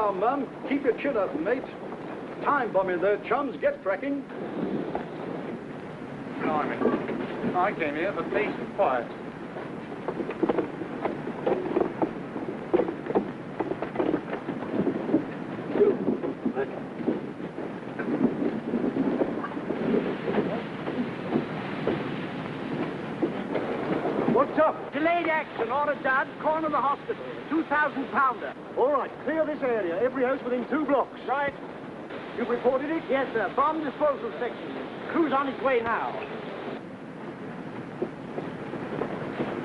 calm, Mum. Keep your chin up, mate. Time bombing there, chums. Get cracking. Blimey. I came here for peace and quiet. What's up? Delayed action, order dad, corner of the hospital, 2,000-pounder. All right, clear this area. Every house within 2 blocks. Right. You've reported it? Yes, sir. Bomb disposal section. Crew's on its way now.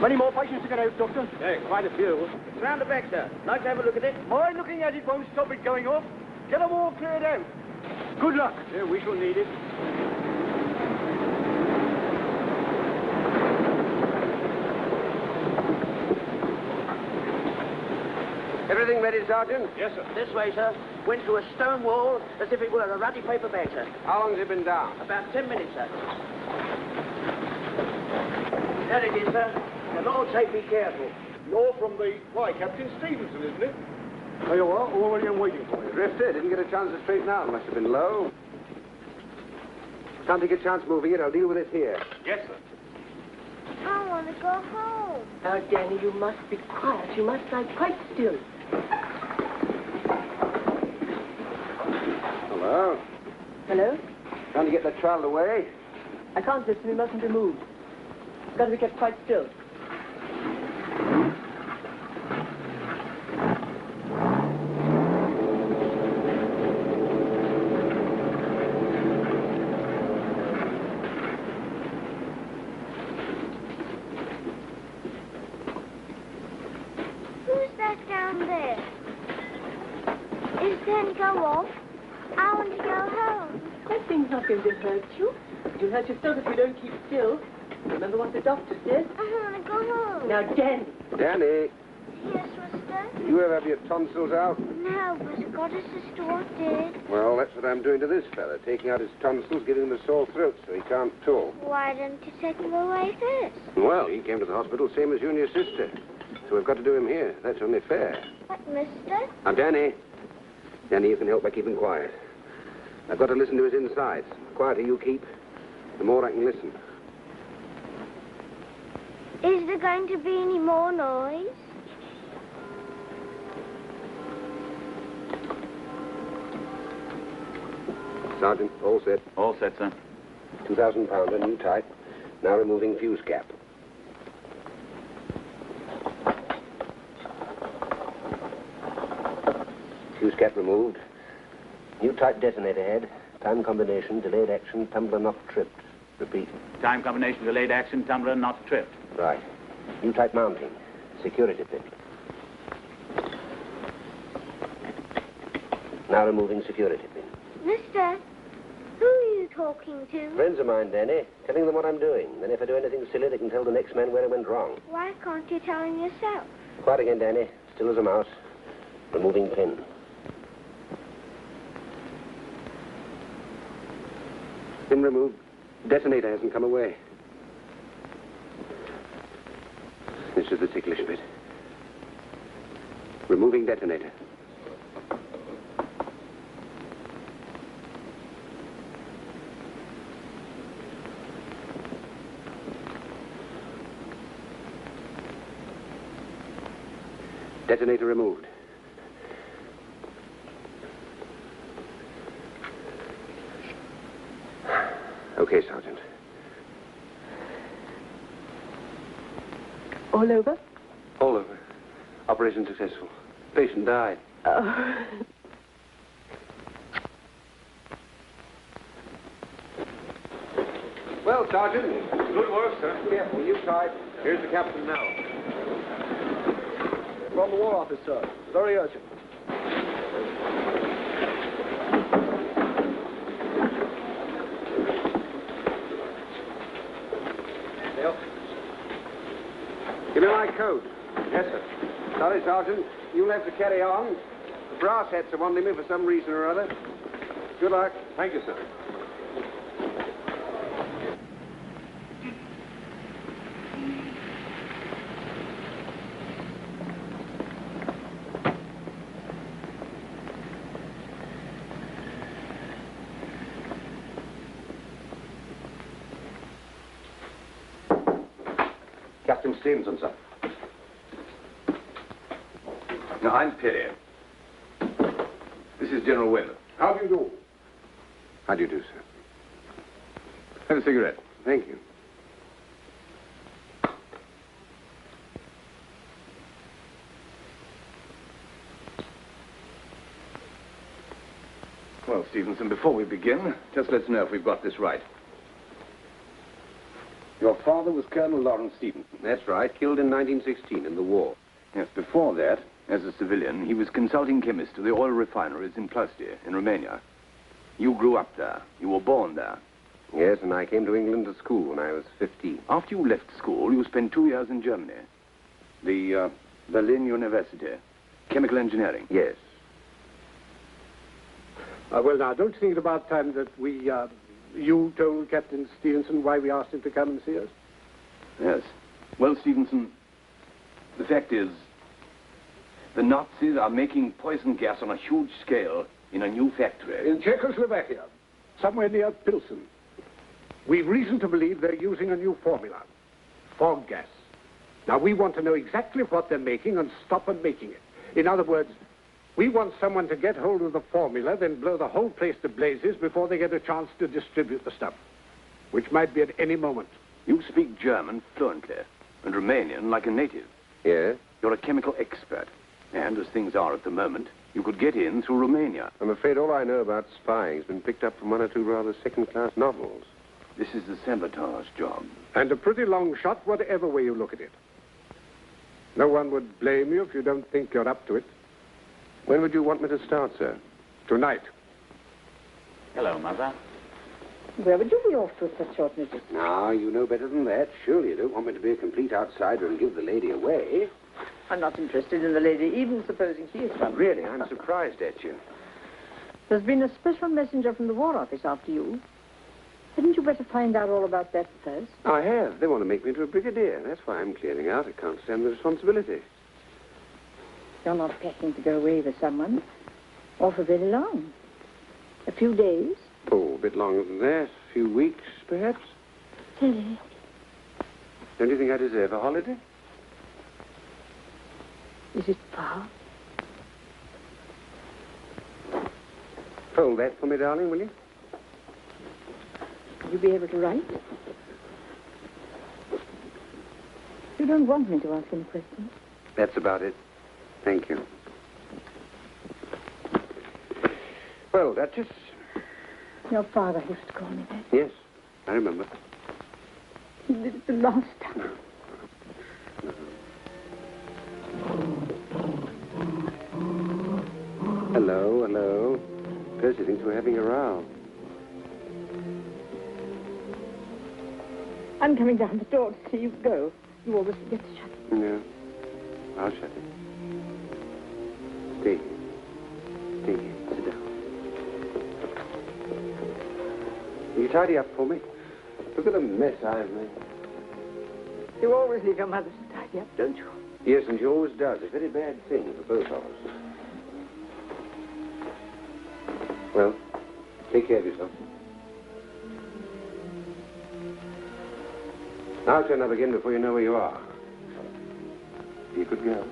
Many more patients to get out, Doctor? Yeah, quite a few. It's round the back, sir. Like to have a look at it? My looking at it won't stop it going off. Get them all cleared out. Good luck. Yeah, we shall need it. Everything ready, Sergeant? Yes, sir. This way, sir. Went through a stone wall as if it were a ratty paper bag, sir. How long has it been down? About 10 minutes, sir. There it is, sir. The Lord say be careful. You're from the... Why, Captain Stevenson, isn't it? There you are, already I'm waiting for you. Drifter, didn't get a chance to straighten out. Must have been low. Can't take a chance moving it. I'll deal with it here. Yes, sir. I want to go home. Now, Danny, you must be quiet. You must lie quite still. Hello? Hello? Trying to get the child away? I can't listen. We mustn't be moved. It's got to be kept quite still. Who's that down there? Is then go off? I want to go home. That thing's not going to hurt you. You'll hurt yourself if you don't keep still. Remember what the doctor said? I want to go home. Now, Danny. Danny, Yes, Mister? you ever have your tonsils out? No, but Goddess sister what did. Well, that's what I'm doing to this fella. Taking out his tonsils, giving him a sore throat so he can't talk. Why didn't you take him away first? Well, he came to the hospital same as you and your sister. So we've got to do him here. That's only fair. What, Mister? Now, Danny. Danny, you can help by keeping quiet. I've got to listen to his insides. The quieter you keep, the more I can listen. Is there going to be any more noise? Sergeant, all set. All set, sir. 2,000-pounder, new type. Now removing fuse cap. Fuse cap removed. New type detonator head. Time combination, delayed action, tumbler not tripped. Repeat. Time combination, delayed action, tumbler not tripped. Right. New type mounting. Security pin. Now removing security pin. Mister, who are you talking to? Friends of mine, Danny. Telling them what I'm doing. Then if I do anything silly, they can tell the next man where it went wrong. Why can't you tell him yourself? Quiet again, Danny. Still as a mouse. Removing pin. Pin removed. Detonator hasn't come away. This is the ticklish bit. Removing detonator. Detonator removed. Okay, Sergeant. All over? All over. Operation successful. Patient died. Oh. Well, Sergeant. Good work, sir. Careful, you type. Here's the captain now. From the War Office, sir. Very urgent. Yep. Give me my coat. Yes, sir. Sorry, Sergeant. You'll have to carry on. The brass hats are wanting me for some reason or other. Good luck. Thank you, sir. Captain Stevenson, sir. No, I'm Perry. This is General Weymouth. How do you do? How do you do, sir? Have a cigarette. Thank you. Well, Stevenson, before we begin, just let's know if we've got this right. Your father was Colonel Lawrence Stevenson. That's right. Killed in 1916 in the war. Yes, before that, as a civilian, he was consulting chemist to the oil refineries in Pilsen, in Romania. You grew up there. You were born there. Yes, and I came to England to school when I was 15. After you left school, you spent 2 years in Germany. The Berlin University. Chemical engineering. Yes. Well, now, don't you think it about time that you told Captain Stevenson why we asked him to come and see us? Yes. Well, Stevenson, the fact is, the Nazis are making poison gas on a huge scale in a new factory. In Czechoslovakia, somewhere near Pilsen. We've reason to believe they're using a new formula, fog gas. Now, we want to know exactly what they're making and stop them making it. In other words, we want someone to get hold of the formula, then blow the whole place to blazes before they get a chance to distribute the stuff, which might be at any moment. You speak German fluently, and Romanian like a native. Yes? You're a chemical expert. And as things are at the moment, you could get in through Romania. I'm afraid all I know about spying has been picked up from one or two rather second-class novels. This is the sabotage job. And a pretty long shot, whatever way you look at it. No one would blame you if you don't think you're up to it. When would you want me to start, sir? Tonight. Hello, Mother. Where would you be off to at such short notice? Now, you know better than that. Surely you don't want me to be a complete outsider and give the lady away. I'm not interested in the lady, even supposing she is one. Really, I'm surprised at you. There's been a special messenger from the War Office after you. Hadn't you better find out all about that first? I have. They want to make me into a brigadier. That's why I'm clearing out. I can't stand the responsibility. You're not packing to go away with someone. Or for very long. A few days. Oh, a bit longer than that. A few weeks, perhaps. Silly. Don't you think I deserve a holiday? Is it far? Hold that for me, darling, will you? Will you be able to write? You don't want me to ask any questions? That's about it. Thank you. Well, Duchess. Your father used to call me that. Yes, I remember. He did it the last time. Hello, hello. Percy thinks we're having a row. I'm coming down the door to see you go. You always forget to shut it. No, I'll shut it. Stay here. Stay here. Sit down. Will you tidy up for me? Look at the mess I've made. You always leave your mother to tidy up, don't you? Yes, and she always does. A very bad thing for both of us. Well, take care of yourself. I'll turn up again before you know where you are. You could go.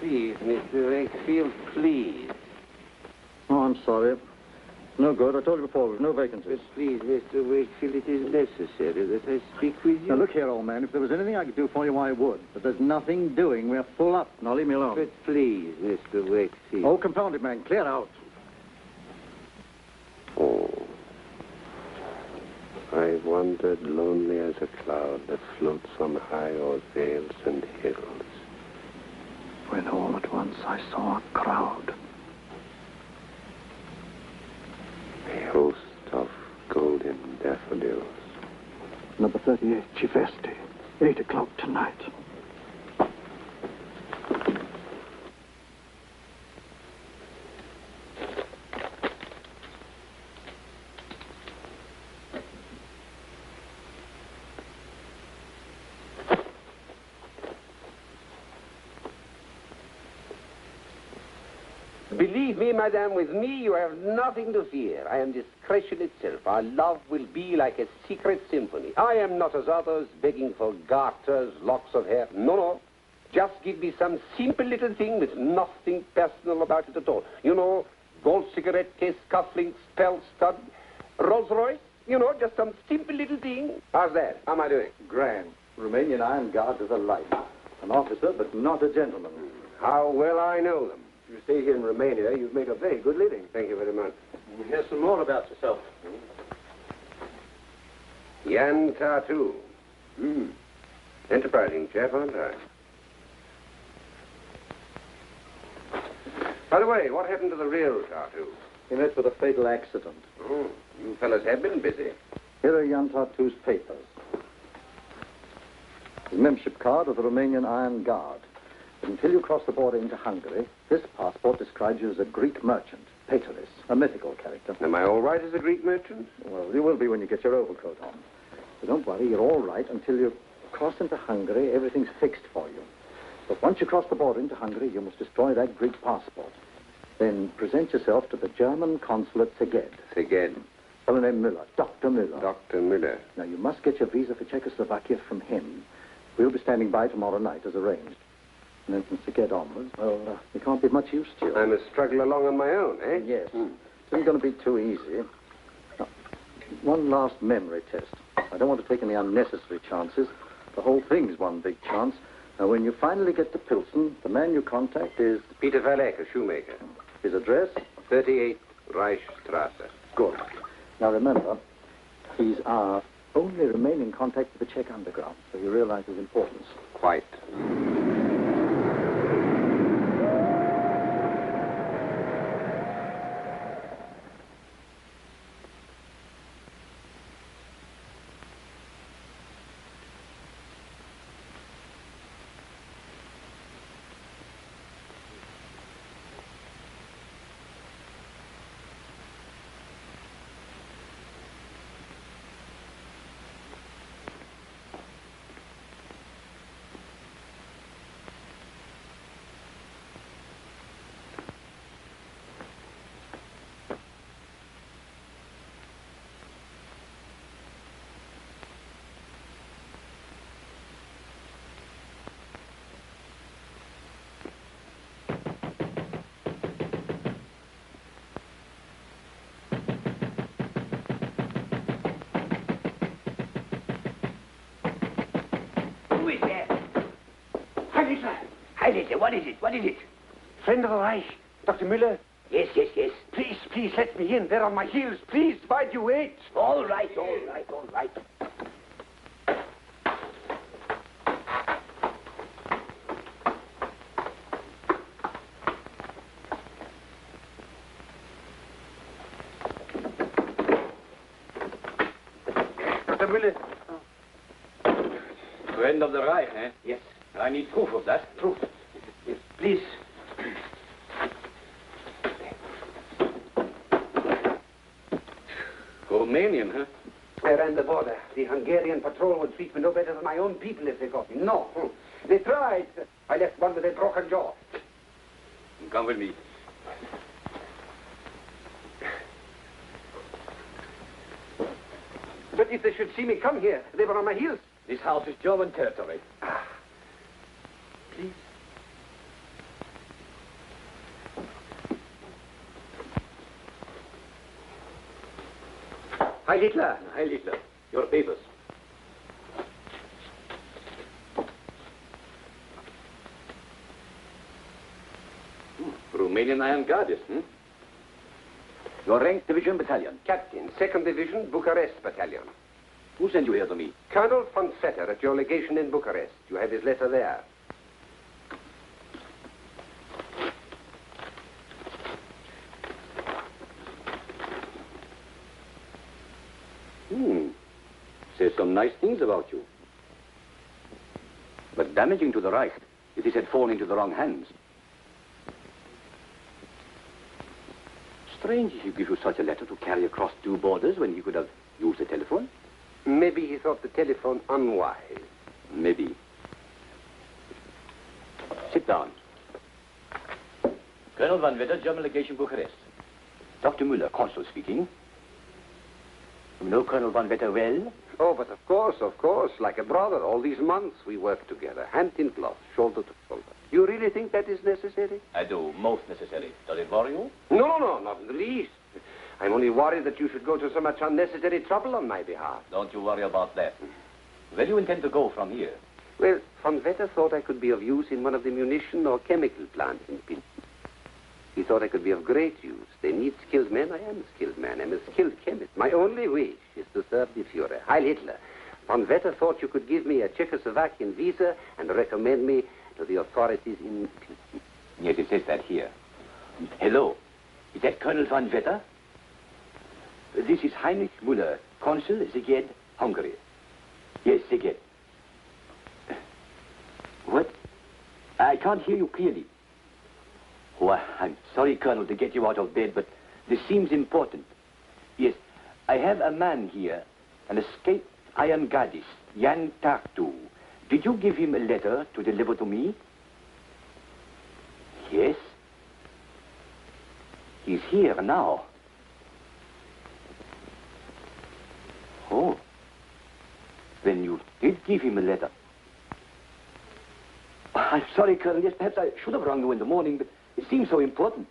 Please, Mr. Wakefield, please. Oh, I'm sorry. No good. I told you before, there's no vacancies. But please, Mr. Wakefield, it is necessary that I speak with you. Now, look here, old man. If there was anything I could do for you, I would. But there's nothing doing. We're full up. Now, leave me alone. But please, Mr. Wakefield. Oh, confound it, man. Clear out. Oh. I wandered lonely as a cloud that floats on high o'er vales and hills. When all at once I saw a crowd. A host of golden daffodils. Number 38, Chivesti. 8 o'clock tonight. Believe me, madame, with me you have nothing to fear. I am discretion itself. Our love will be like a secret symphony. I am not as others begging for garters, locks of hair. No, no. Just give me some simple little thing with nothing personal about it at all. You know, gold cigarette case, cufflinks, spell stud, Rolls Royce. You know, just some simple little thing. How's that? How am I doing? Grand. Romanian Iron Guard to the life. An officer, but not a gentleman. How well I know them. You stay here in Romania, you've made a very good living. Thank you very much. Here's some more about yourself. Jan Tartu. Enterprising chap, aren't I? By the way, what happened to the real Tartu? He met with a fatal accident. Oh, you fellas have been busy. Here are Jan Tartu's papers. His membership card of the Romanian Iron Guard. But until you cross the border into Hungary, this passport describes you as a Greek merchant, Pateris, a mythical character. Am I all right as a Greek merchant? Well, you will be when you get your overcoat on. But don't worry, you're all right until you cross into Hungary. Everything's fixed for you. But once you cross the border into Hungary, you must destroy that Greek passport. Then present yourself to the German consul at Szeged. Szeged. Fellow named Müller, Dr. Müller. Dr. Müller. Now, you must get your visa for Czechoslovakia from him. We'll be standing by tomorrow night, as arranged. And then from Szeged onwards, well, we can't be much use to you. I must struggle along on my own, eh? Yes. It's not going to be too easy. Now, one last memory test. I don't want to take any unnecessary chances. The whole thing's one big chance. Now, when you finally get to Pilsen, the man you contact is... Peter Valek, a shoemaker. His address? 38 Reichstrasse. Good. Now, remember, he's our only remaining contact with the Czech underground, so you realize his importance. Quite. Who is there? Heiliger, what is it? What is it? Friend of the Reich, Dr. Müller. Yes, yes, yes. Please, please, let me in. They're on my heels. Please, why do you wait? All right, all right, all right. Dr. Müller. Friend of the Reich, eh? Yes. I need proof of that. Proof. Yes, please. Romanian, huh? I ran the border. The Hungarian patrol would treat me no better than my own people if they got me. No. They tried. I left one with a broken jaw. Come with me. But if they should see me come here, they were on my heels. This house is German territory. Please. Heil Hitler. Heil Hitler. Your papers. Romanian Iron Guard, hmm? Your rank, division, battalion. Captain, 2nd Division, Bucharest Battalion. Who sent you here to me? Colonel von Vetter at your legation in Bucharest. You have his letter there. Says some nice things about you. But damaging to the Reich if this had fallen into the wrong hands. Strange he give you such a letter to carry across 2 borders when he could have used the telephone. Maybe he thought the telephone unwise. Maybe. Sit down. Colonel Van Vetter, German Legation, Bucharest. Dr. Müller, Consul speaking. You know Colonel Van Vetter well? Oh, but of course, like a brother. All these months we worked together, hand in glove, shoulder to shoulder. You really think that is necessary? I do, most necessary. Does it worry you? No, not in the least. I'm only worried that you should go to so much unnecessary trouble on my behalf. Don't you worry about that. Where do you intend to go from here? Well, Von Vetter thought I could be of use in one of the munition or chemical plants in Pilsen. He thought I could be of great use. They need skilled men. I am a skilled man. I'm a skilled chemist. My only wish is to serve the Führer. Heil Hitler. Von Vetter thought you could give me a Czechoslovakian visa and recommend me to the authorities in Pilsen. Yes, it says that here. Hello. Is that Colonel Van Vetter? This is Heinrich Müller, Consul, Szeged, Hungary. Yes, Szeged. What? I can't hear you clearly. Oh, I'm sorry, Colonel, to get you out of bed, but this seems important. Yes, I have a man here, an escaped Iron Guardist, Jan Tartu. Did you give him a letter to deliver to me? Yes. He's here now. Oh. Then you did give him a letter. I'm sorry, Colonel. Yes, perhaps I should have rung you in the morning, but it seems so important.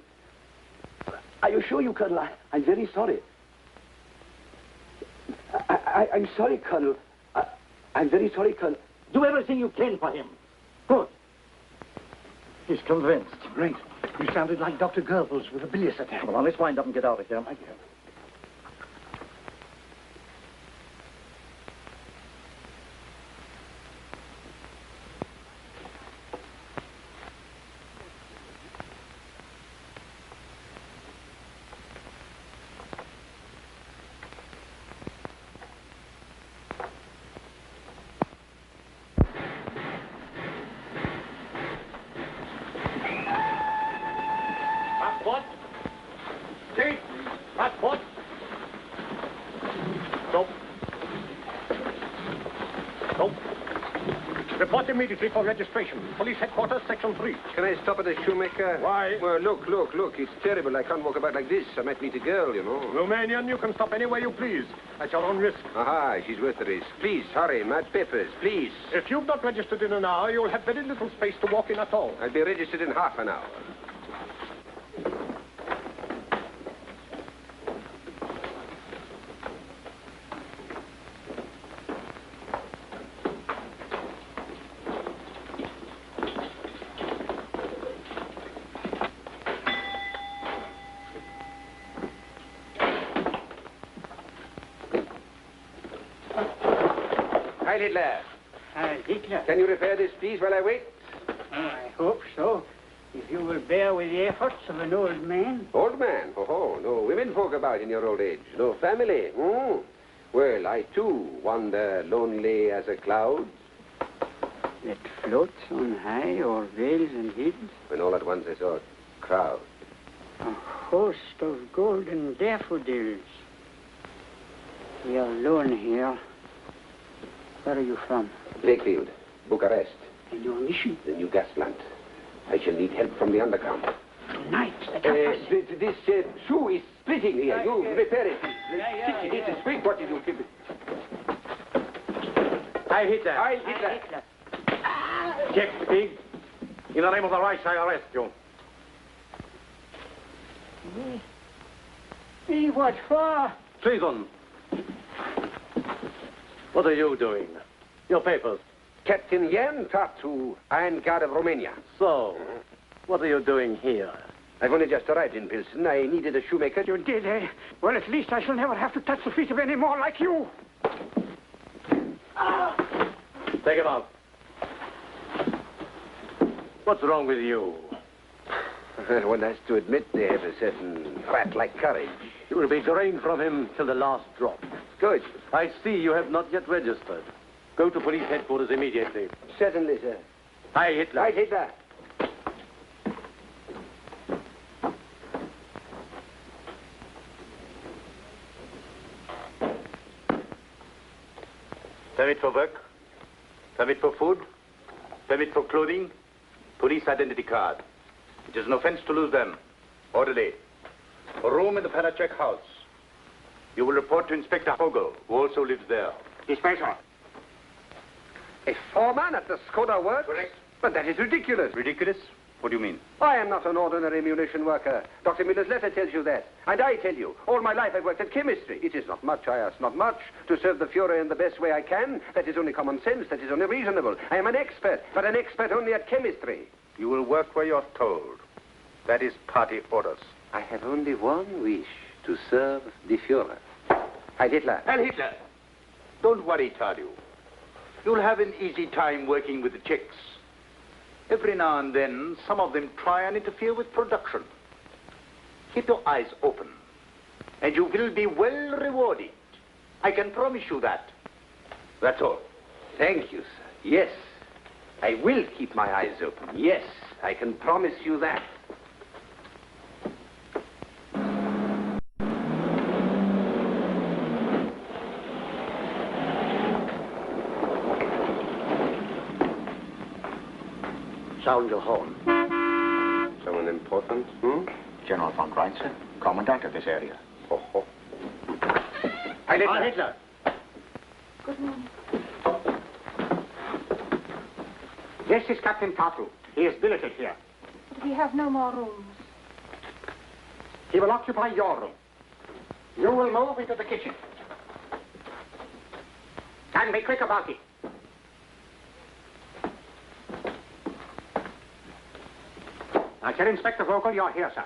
I assure you, Colonel, I'm very sorry. I'm sorry, Colonel. I'm very sorry, Colonel. Do everything you can for him. Good. He's convinced. Great. You sounded like Dr. Goebbels with a bilious attack. Come on, let's wind up and get out of here. My dear. Report immediately for registration. Police headquarters, section 3. Can I stop at a shoemaker? Why? Well, look. It's terrible. I can't walk about like this. I might meet a girl, you know. Romanian, you can stop anywhere you please. At your own risk. Aha, she's worth the risk. Please, hurry. My papers, please. If you've not registered in an hour, you'll have very little space to walk in at all. I'll be registered in half an hour. Heil Hitler. Hitler. Can you repair this, please, while I wait? Oh, I hope so. If you will bear with the efforts of an old man. Old man? Oh, no women folk about in your old age. No family. Well, I, too, wander lonely as a cloud. That floats on high o'er vales and hills. When all at once I saw a crowd. A host of golden daffodils. We are alone here. Where are you from? Lakefield, Bucharest. And your mission? The new gas plant. I shall need help from the underground. Tonight, This shoe is splitting here. You repair it. It is quick. What did you keep it? Heil Hitler. Heil Hitler. Check, pig. In the name of the Reich, I arrest you. What for? Treason. What are you doing? Your papers. Captain Jan Tartu, Iron Guard of Romania. So, what are you doing here? I've only just arrived in Pilsen. I needed a shoemaker. You did, eh? Well, at least I shall never have to touch the feet of any more like you. Take him out. What's wrong with you? One has to admit they have a certain rat-like courage. You will be drained from him till the last drop. Good. I see you have not yet registered. Go to police headquarters immediately. Certainly, sir. Hi, Hitler. Right, Hitler. Permit for work, permit for food, permit for clothing, police identity card. It is an offense to lose them. Orderly. A room in the Palacek house. You will report to Inspector Vogel, who also lives there. Dispatcher. A foreman at the Skoda works? Correct. But that is ridiculous. Ridiculous? What do you mean? I am not an ordinary munition worker. Dr. Miller's letter tells you that. And I tell you, all my life I've worked at chemistry. It is not much, I ask not much. To serve the Fuhrer in the best way I can, that is only common sense, that is only reasonable. I am an expert, but an expert only at chemistry. You will work where you're told. That is party orders. I have only one wish, to serve the Fuhrer. Heil Hitler. Heil Hitler! Don't worry, Tartu. You'll have an easy time working with the Czechs. Every now and then, some of them try and interfere with production. Keep your eyes open, and you will be well rewarded. I can promise you that. That's all. Thank you, sir. Yes, I will keep my eyes open. Yes, I can promise you that. Sound your horn. Someone important, General von Reitze, commandant of this area. Oh. Heil Hitler. Heil Hitler. Good morning. This is Captain Tartu. He is billeted here. But we have no more rooms. He will occupy your room. You will move into the kitchen. And be quick about it. Now, tell Inspector Vogel you're here, sir.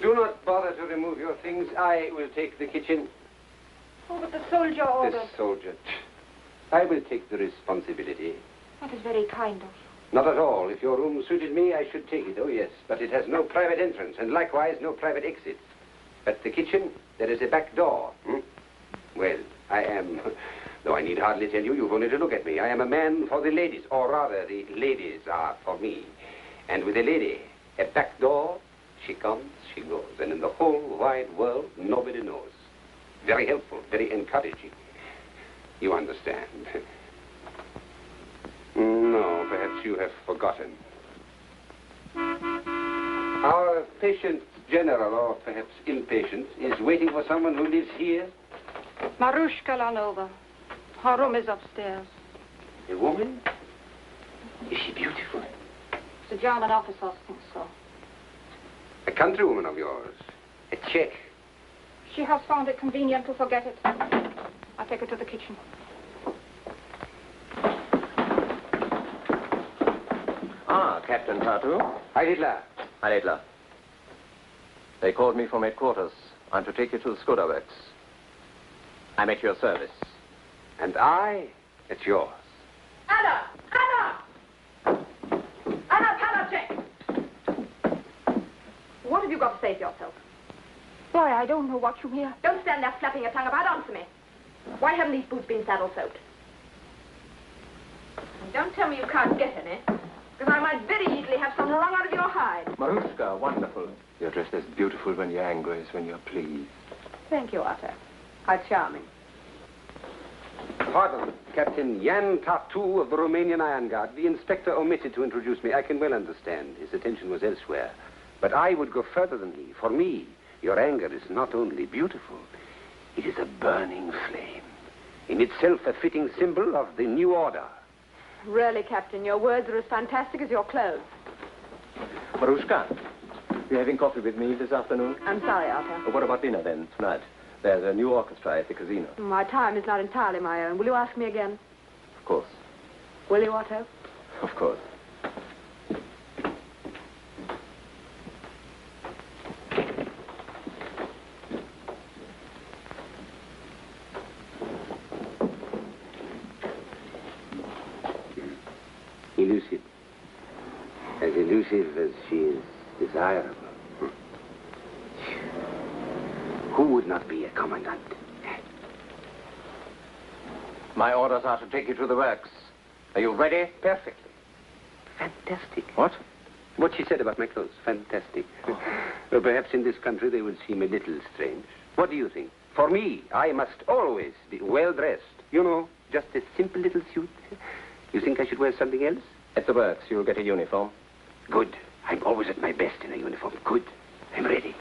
Do not bother to remove your things. I will take the kitchen. Oh, but the soldier ordered. The soldier. I will take the responsibility. That is very kind of you. Not at all. If your room suited me, I should take it. Oh, yes. But it has no private entrance, and likewise no private exit. At the kitchen, there is a back door. Well, I am... Though I need hardly tell you, you've only to look at me. I am a man for the ladies. Or rather, the ladies are for me. And with a lady, a back door, she comes, she goes. And in the whole wide world, nobody knows. Very helpful, very encouraging. You understand. No, perhaps you have forgotten. Our patient general, or perhaps impatient, is waiting for someone who lives here. Maruschuka Lanova. Her room is upstairs. A woman? Is she beautiful? The German officers think so. A countrywoman of yours? A Czech? She has found it convenient to forget it. I take her to the kitchen. Ah, Captain Tartu. Heil Hitler. Heil Hitler. They called me from headquarters. I'm to take you to the Skoda works. I'm at your service. And I at yours. Anna! Palacek! What have you got to say for yourself? Why, I don't know what you hear. Don't stand there flapping your tongue about. Answer me. Why haven't these boots been saddle soaked? And don't tell me you can't get any, because I might very easily have some wrung out of your hide. Maruschuka, wonderful. You're dressed as beautiful when you're angry as when you're pleased. Thank you, Otto. How charming. Pardon, Captain Jan Tartu of the Romanian Iron Guard. The inspector omitted to introduce me. I can well understand. His attention was elsewhere. But I would go further than he. For me, your anger is not only beautiful, it is a burning flame. in itself a fitting symbol of the new order. Really, Captain, your words are as fantastic as your clothes. Marushka, you having coffee with me this afternoon? I'm sorry, Otto. What about dinner then, tonight? There's a new orchestra at the casino. My time is not entirely my own. Will you ask me again? Of course. Will you, Otto? Of course. Elusive. As elusive as she is desirable. Who would not be a commandant? My orders are to take you to the works. Are you ready? Perfectly. Fantastic. What? What she said about my clothes. Fantastic. Well, perhaps in this country they would seem a little strange. What do you think? For me, I must always be well-dressed. You know, just a simple little suit. You think I should wear something else? At the works, you'll get a uniform. Good. I'm always at my best in a uniform. Good. I'm ready.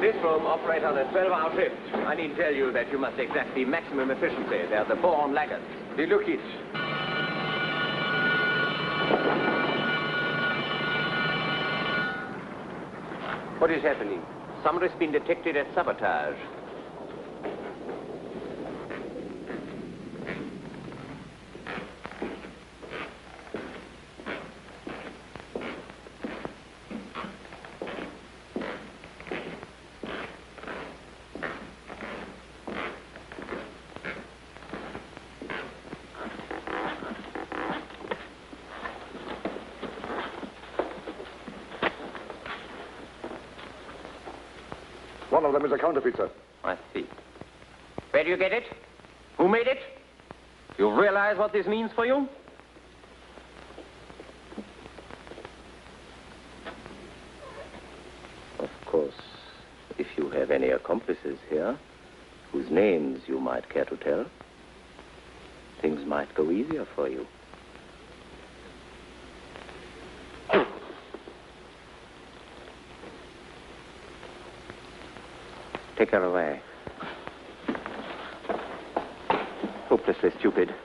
This room operate on a 12-hour shift. I need tell you that you must exact the maximum efficiency. They're the born laggards. Look it. What is happening? Somebody's been detected at sabotage. One of them is a counterfeit, sir. I see. Where do you get it? Who made it? You realize what this means for you? Of course, if you have any accomplices here, whose names you might care to tell, things might go easier for you. Take her away. Hopelessly stupid.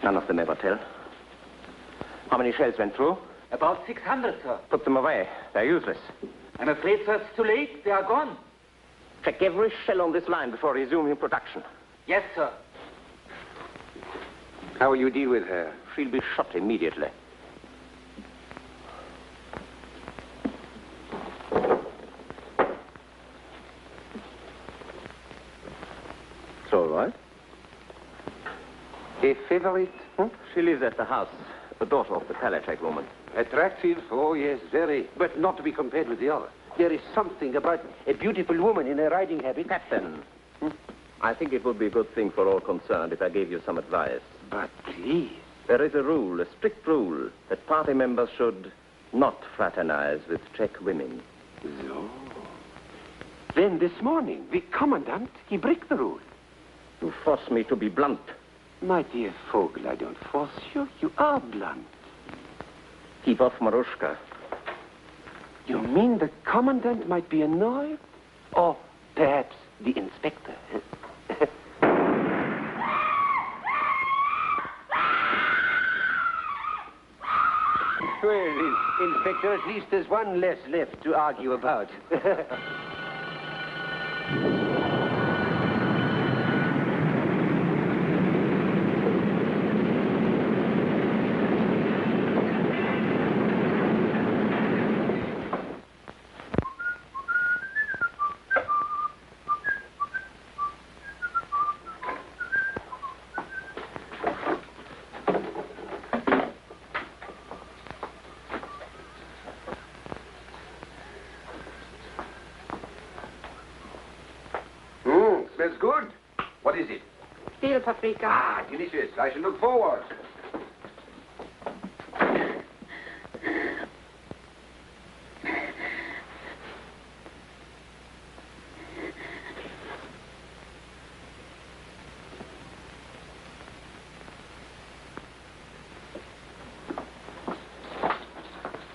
None of them ever tell. How many shells went through? About 600, sir. Put them away. They're useless. I'm afraid, sir, it's too late. They are gone. Check every shell on this line before resuming production. Yes, sir. How will you deal with her? She'll be shot immediately. It's all right. A favorite? She lives at the house, the daughter of the Palacek woman. Attractive? Oh, yes, very. But not to be compared with the other. There is something about a beautiful woman in a riding habit. Captain, I think it would be a good thing for all concerned if I gave you some advice. But please. There is a rule, a strict rule, that party members should not fraternize with Czech women. No. Then this morning, the commandant, he break the rule. You force me to be blunt. My dear Vogel, I don't force you. You are blunt. Keep off Marushka. You mean the commandant might be annoyed? Or perhaps the inspector? Well, Inspector, at least there's one less left to argue about. smells good. What is it? Veal paprika. Ah, delicious. I shall look forward.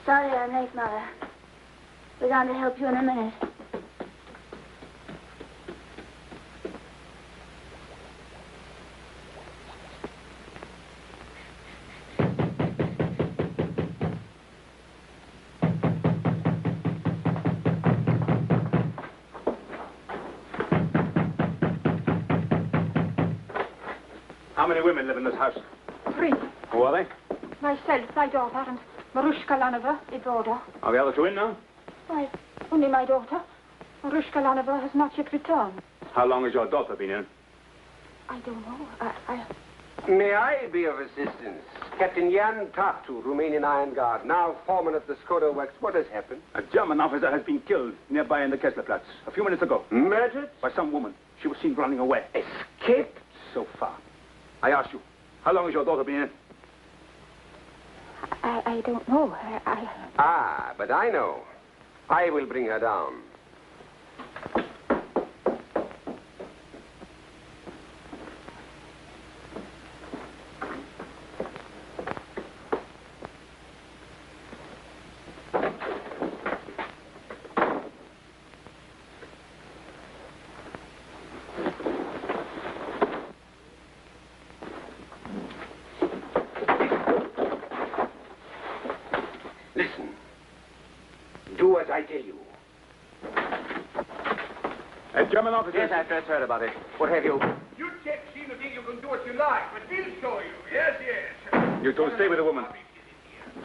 Sorry I'm late, Mother. We're going to help you in a minute. How many women live in this house? 3. Who are they? Myself, my daughter, and Maruschuka Lanova, the daughter. Are the other two in now? Why, only my daughter. Maruschuka Lanova has not yet returned. How long has your daughter been in? I don't know. May I be of assistance? Captain Jan Tartu, Romanian Iron Guard, now foreman at the Skoda Works. What has happened? A German officer has been killed nearby in the Kesslerplatz a few minutes ago. Murdered? By some woman. She was seen running away. Escaped? So far. I asked you, how long has your daughter been in? I don't know. Ah, but I know. I will bring her down. I tell you. A German officer. Yes, I've just heard about it. What have you? You Czechs seem to think you can do what you like, but we'll show you. Yes, yes. You two stay with the woman.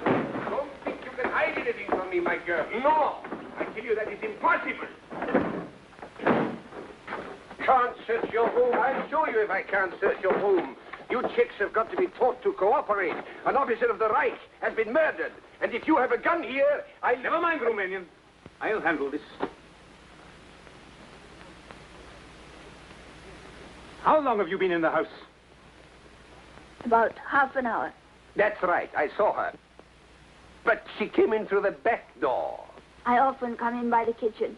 Don't think you can hide anything from me, my girl. No. I tell you that is impossible. Can't search your room. I'll show you if I can't search your room. You Czechs have got to be taught to cooperate. An officer of the Reich has been murdered. And if you have a gun here, I'll... Never mind, Romanian. I'll handle this. How long have you been in the house? About half an hour. That's right. I saw her. But she came in through the back door. I often come in by the kitchen.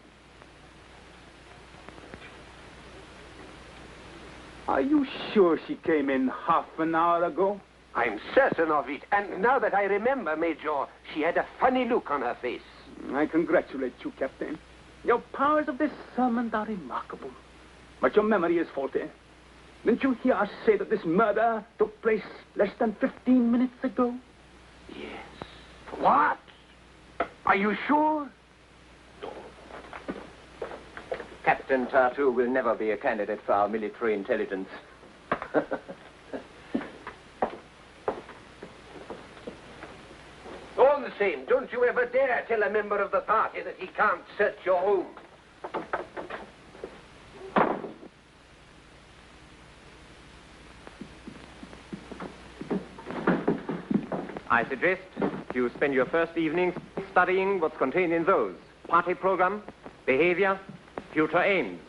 Are you sure she came in half an hour ago? I'm certain of it. And now that I remember, Major, she had a funny look on her face. I congratulate you, Captain. Your powers of discernment are remarkable. But your memory is faulty. Didn't you hear us say that this murder took place less than 15 minutes ago? Yes. What? Are you sure? Captain Tartu will never be a candidate for our military intelligence. All the same, don't you ever dare tell a member of the party that he can't search your room. I suggest you spend your first evenings studying what's contained in those. Party program, behavior, future aims.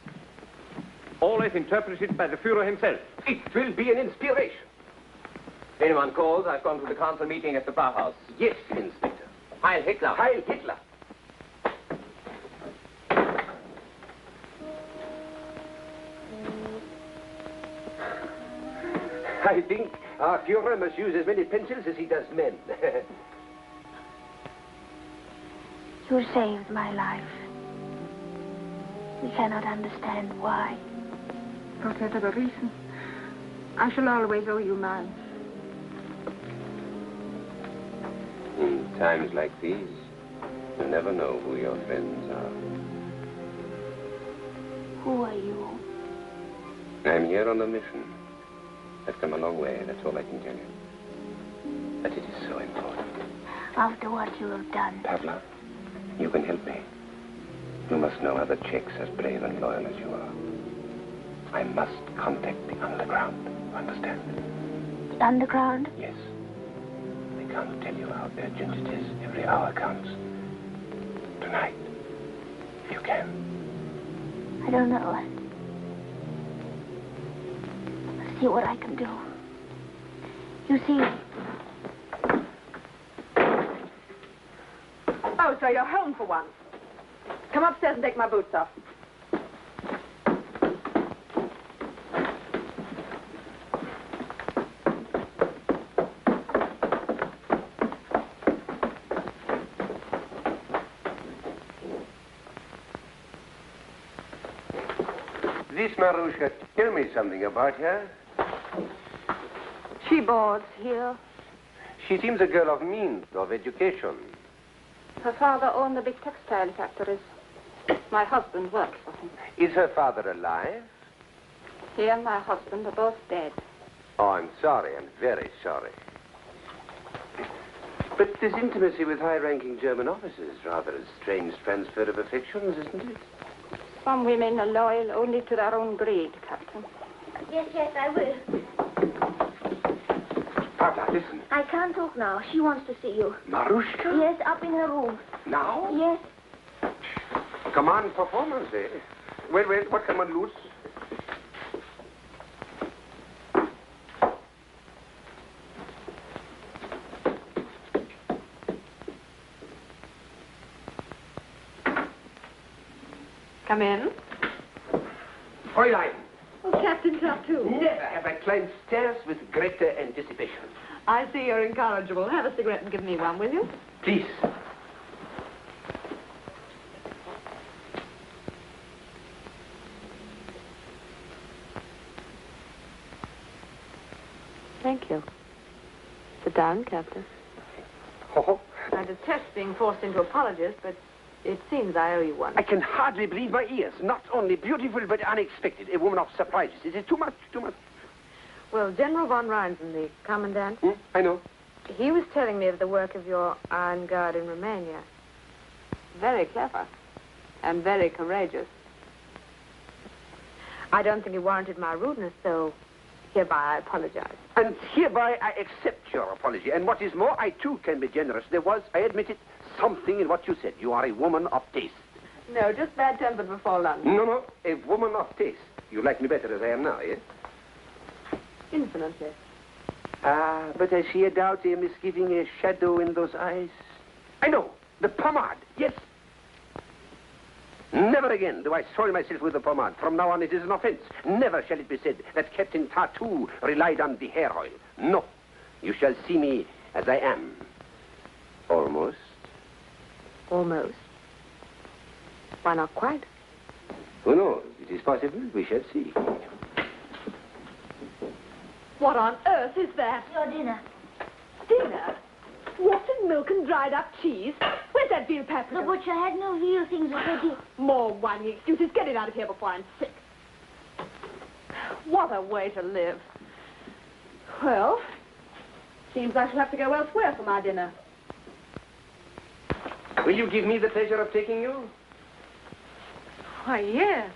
Always interpreted by the Führer himself. It will be an inspiration. Anyone calls, I've gone to the council meeting at the Bauhaus. Yes, Inspector. Heil Hitler. Heil Hitler. I think our Führer must use as many pencils as he does men. You saved my life. We cannot understand why. Whatever the reason, I shall always owe you mine. In times like these, you never know who your friends are. Who are you? I'm here on a mission. I've come a long way, that's all I can tell you. But it is so important. After what you have done. Pavla, you can help me. You must know other Czechs as brave and loyal as you are. I must contact the underground. Understand? The underground? Yes. I can't tell you how urgent it is. Every hour counts. Tonight, if you can. I don't know. see what I can do. You see... Oh, so you're home for once. Come upstairs and take my boots off. This Maruschuka, tell me something about her. She boards here. She seems a girl of means, of education. Her father owned the big textile factories. My husband worked for him. Is her father alive? He and my husband are both dead. Oh, I'm sorry. I'm very sorry. But this intimacy with high-ranking German officers, rather a strange transfer of affections, isn't it? Some women are loyal only to their own greed, Captain. Yes, I will. Paula, listen. I can't talk now. She wants to see you. Maruschuka? Yes, up in her room. Now? Yes. Command performance, eh? Well, what can one lose? Come in. Fräulein. Oh, Captain Tartu. Never have I climbed stairs with greater anticipation. I see you're incorrigible. Have a cigarette and give me one, will you? Please. Thank you. Sit down, Captain. Oh, I detest being forced into apologies, but it seems I owe you one. I can hardly believe my ears. Not only beautiful, but unexpected. A woman of surprises. Is it too much? Too much? Well, General von Reinsen, the commandant, I know. he was telling me of the work of your Iron Guard in Romania. Very clever and very courageous. I don't think he warranted my rudeness, so hereby I apologize. And hereby I accept your apology. And what is more, I too can be generous. There was, I admit it, something in what you said. You are a woman of taste. No, just bad-tempered before lunch. No, a woman of taste. You like me better as I am now, yes? Infinitely. Ah, but I see a doubt, a misgiving, a shadow in those eyes. I know, the pomade, yes. Never again do I soil myself with the pomade. From now on, it is an offense. Never shall it be said that Captain Tartu relied on the hair oil. No, you shall see me as I am. Almost. Almost. Why not quite? Who knows? It is possible. We shall see. What on earth is that? Your dinner. Dinner? Watered milk and dried up cheese? Where's that veal paprika? The butcher had no veal things already. More whining excuses. Get it out of here before I'm sick. What a way to live. Well, seems I shall have to go elsewhere for my dinner. Will you give me the pleasure of taking you? Why, yes.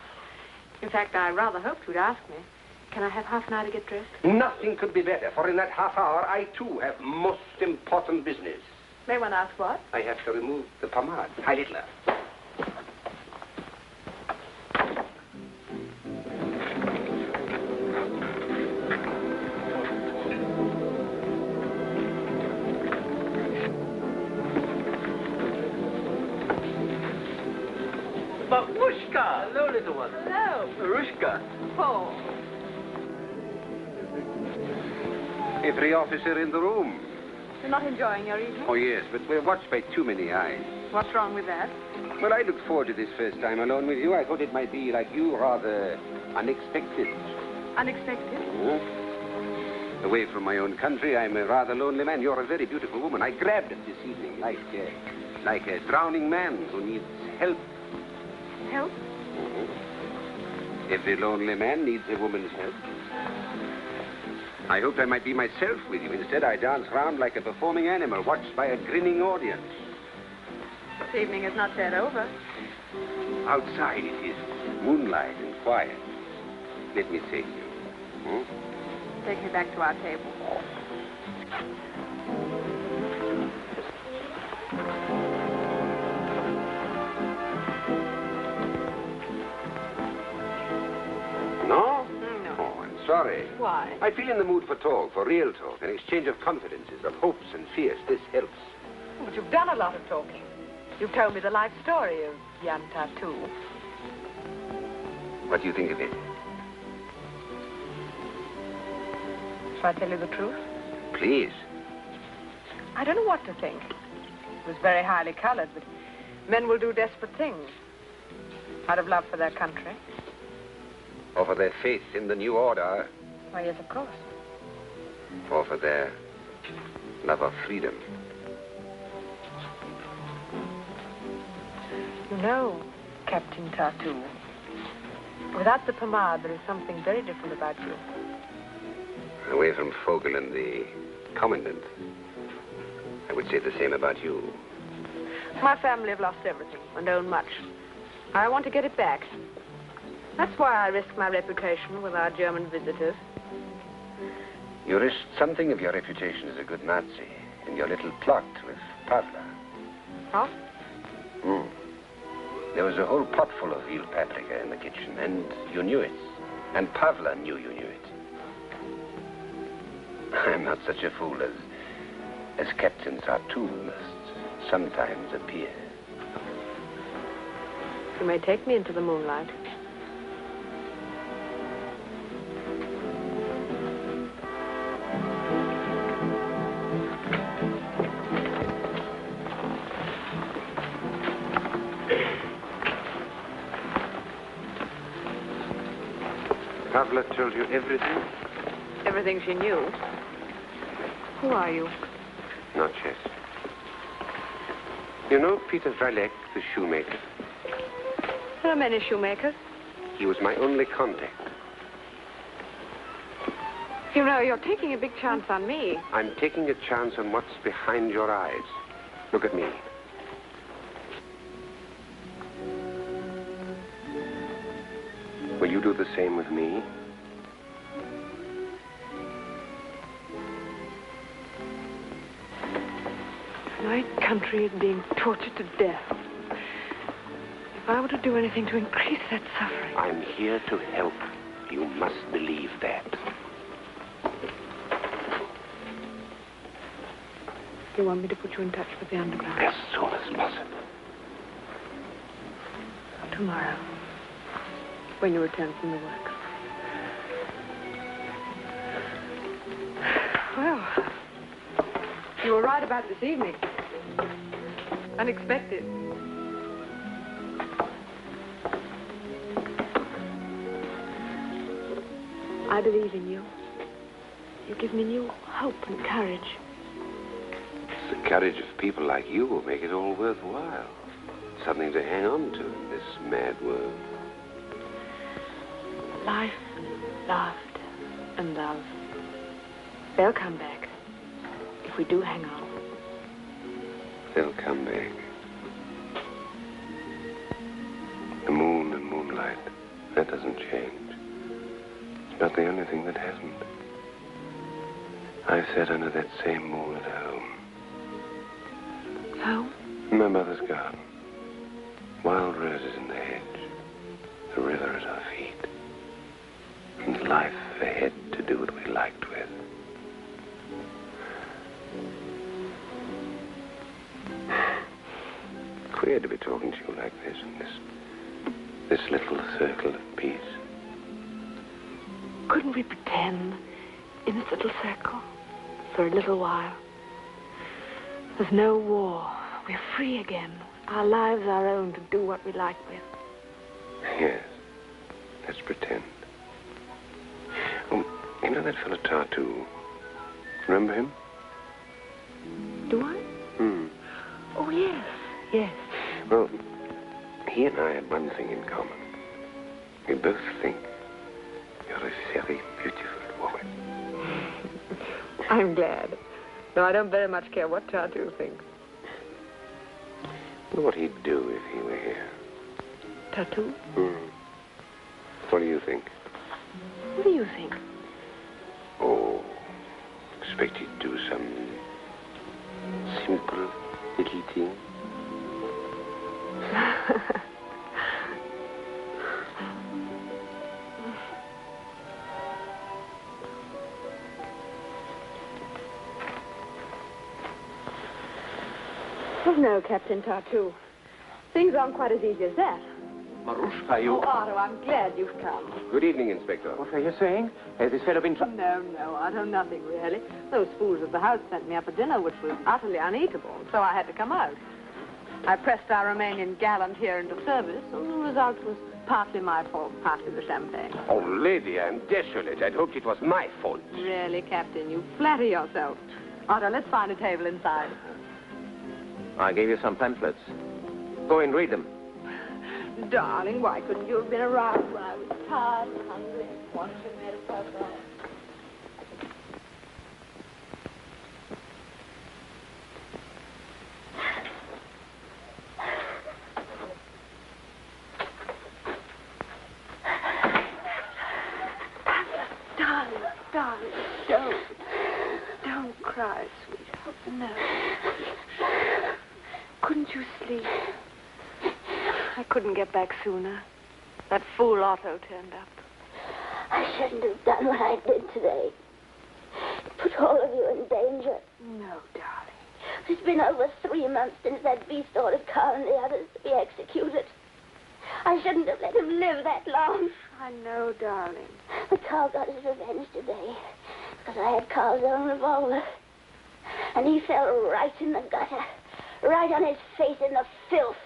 In fact, I rather hoped you'd ask me. Can I have half an hour to get dressed? Nothing could be better, for in that half hour, I too have most important business. May one ask what? I have to remove the pomade. Heil Hitler. Babushka! Hello, little one. Hello. Maruschuka. Oh. Every officer in the room. You're not enjoying your evening? Oh, yes, but we're watched by too many eyes. What's wrong with that? Well, I looked forward to this first time alone with you. I thought it might be, like you, rather unexpected. Unexpected? Hmm? Away from my own country, I'm a rather lonely man. You're a very beautiful woman. I grabbed it this evening like a drowning man who needs help. Help? Mm-hmm. Every lonely man needs a woman's help. I hoped I might be myself with you. Instead, I dance round like a performing animal, watched by a grinning audience. This evening is not yet over. Outside it is moonlight and quiet. Let me take you. Hmm? Take me back to our table. No? No. Oh, I'm sorry. Why? I feel in the mood for talk, for real talk, an exchange of confidences, of hopes and fears. This helps. But you've done a lot of talking. You've told me the life story of Jan Tartu. What do you think of it? Shall I tell you the truth? Please. I don't know what to think. It was very highly colored, but men will do desperate things out of love for their country. Or for their faith in the new order. Why, yes, of course. Or for their love of freedom. You know, Captain Tartu, without the pomade, there is something very different about you. Away from Vogel and the commandant, I would say the same about you. My family have lost everything and own much. I want to get it back. That's why I risk my reputation with our German visitors. You risked something of your reputation as a good Nazi in your little plot with Pavla. Huh? There was a whole pot full of veal paprika in the kitchen, and you knew it. And Pavla knew you knew it. I'm not such a fool as Captain Tartu must sometimes appear. You may take me into the moonlight. Pavla told you everything? Everything she knew. Who are you? Not yet. You know Peter Valerie, the shoemaker? There are many shoemakers. He was my only contact. You know, you're taking a big chance on me. I'm taking a chance on what's behind your eyes. Look at me. Will you do the same with me? My country is being tortured to death. If I were to do anything to increase that suffering... I'm here to help. You must believe that. You want me to put you in touch with the underground? As soon as possible. Tomorrow. When you return from the work. Well, you were right about this evening. Unexpected. I believe in you. You give me new hope and courage. It's the courage of people like you who make it all worthwhile. Something to hang on to in this mad world. Life, laughter, and love. They'll come back. If we do hang on. They'll come back. The moon and moonlight, that doesn't change. It's not the only thing that hasn't. I've sat under that same moon at home. Home? In my mother's garden. Wild roses in the hedge. The river at our feet. And life ahead to do what we liked with. Queer to be talking to you like this in this little circle of peace. Couldn't we pretend in this little circle for a little while? There's no war. We're free again. Our lives are our own to do what we like with. Yes. Let's pretend. Oh, you know that fellow Tartu? Remember him? Do I? Oh, yes. Yes. Well, he and I had one thing in common. We both think you're a very beautiful woman. I'm glad. Though I don't very much care what Tartu thinks. I wonder what he'd do if he were here. Tartu? What do you think? What do you think? Oh, expect he'd do some simple little thing. Oh, no, Captain Tartu. Things aren't quite as easy as that. Maruschuka, you... Oh, Otto, I'm glad you've come. Good evening, Inspector. What were you saying? Has this fellow been... No, Otto, nothing really. Those fools at the house sent me up a dinner which was utterly uneatable, so I had to come out. I pressed our Romanian gallant here into service, and the result was partly my fault, partly the champagne. Oh, lady, I'm desolate. I'd hoped it was my fault. Really, Captain, you flatter yourself. Otto, let's find a table inside. I gave you some pamphlets. Go and read them. Darling, why couldn't you have been around when I was tired and hungry, watching me at a program? Darling, don't cry, sweetheart. No. Couldn't you sleep? I couldn't get back sooner. That fool Otto turned up. I shouldn't have done what I did today. Put all of you in danger. No, darling. It's been over 3 months since that beast ordered Carl and the others to be executed. I shouldn't have let him live that long. I know, darling. But Carl got his revenge today, because I had Carl's own revolver. And he fell right in the gutter, right on his face in the filth.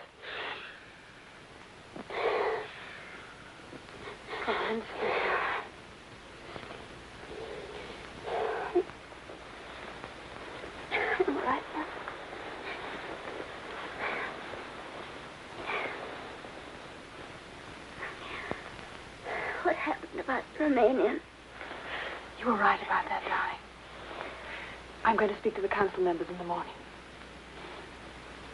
Come on, sweetheart. All right now. What happened about the Romanian? You were right about that, darling. I'm going to speak to the council members in the morning.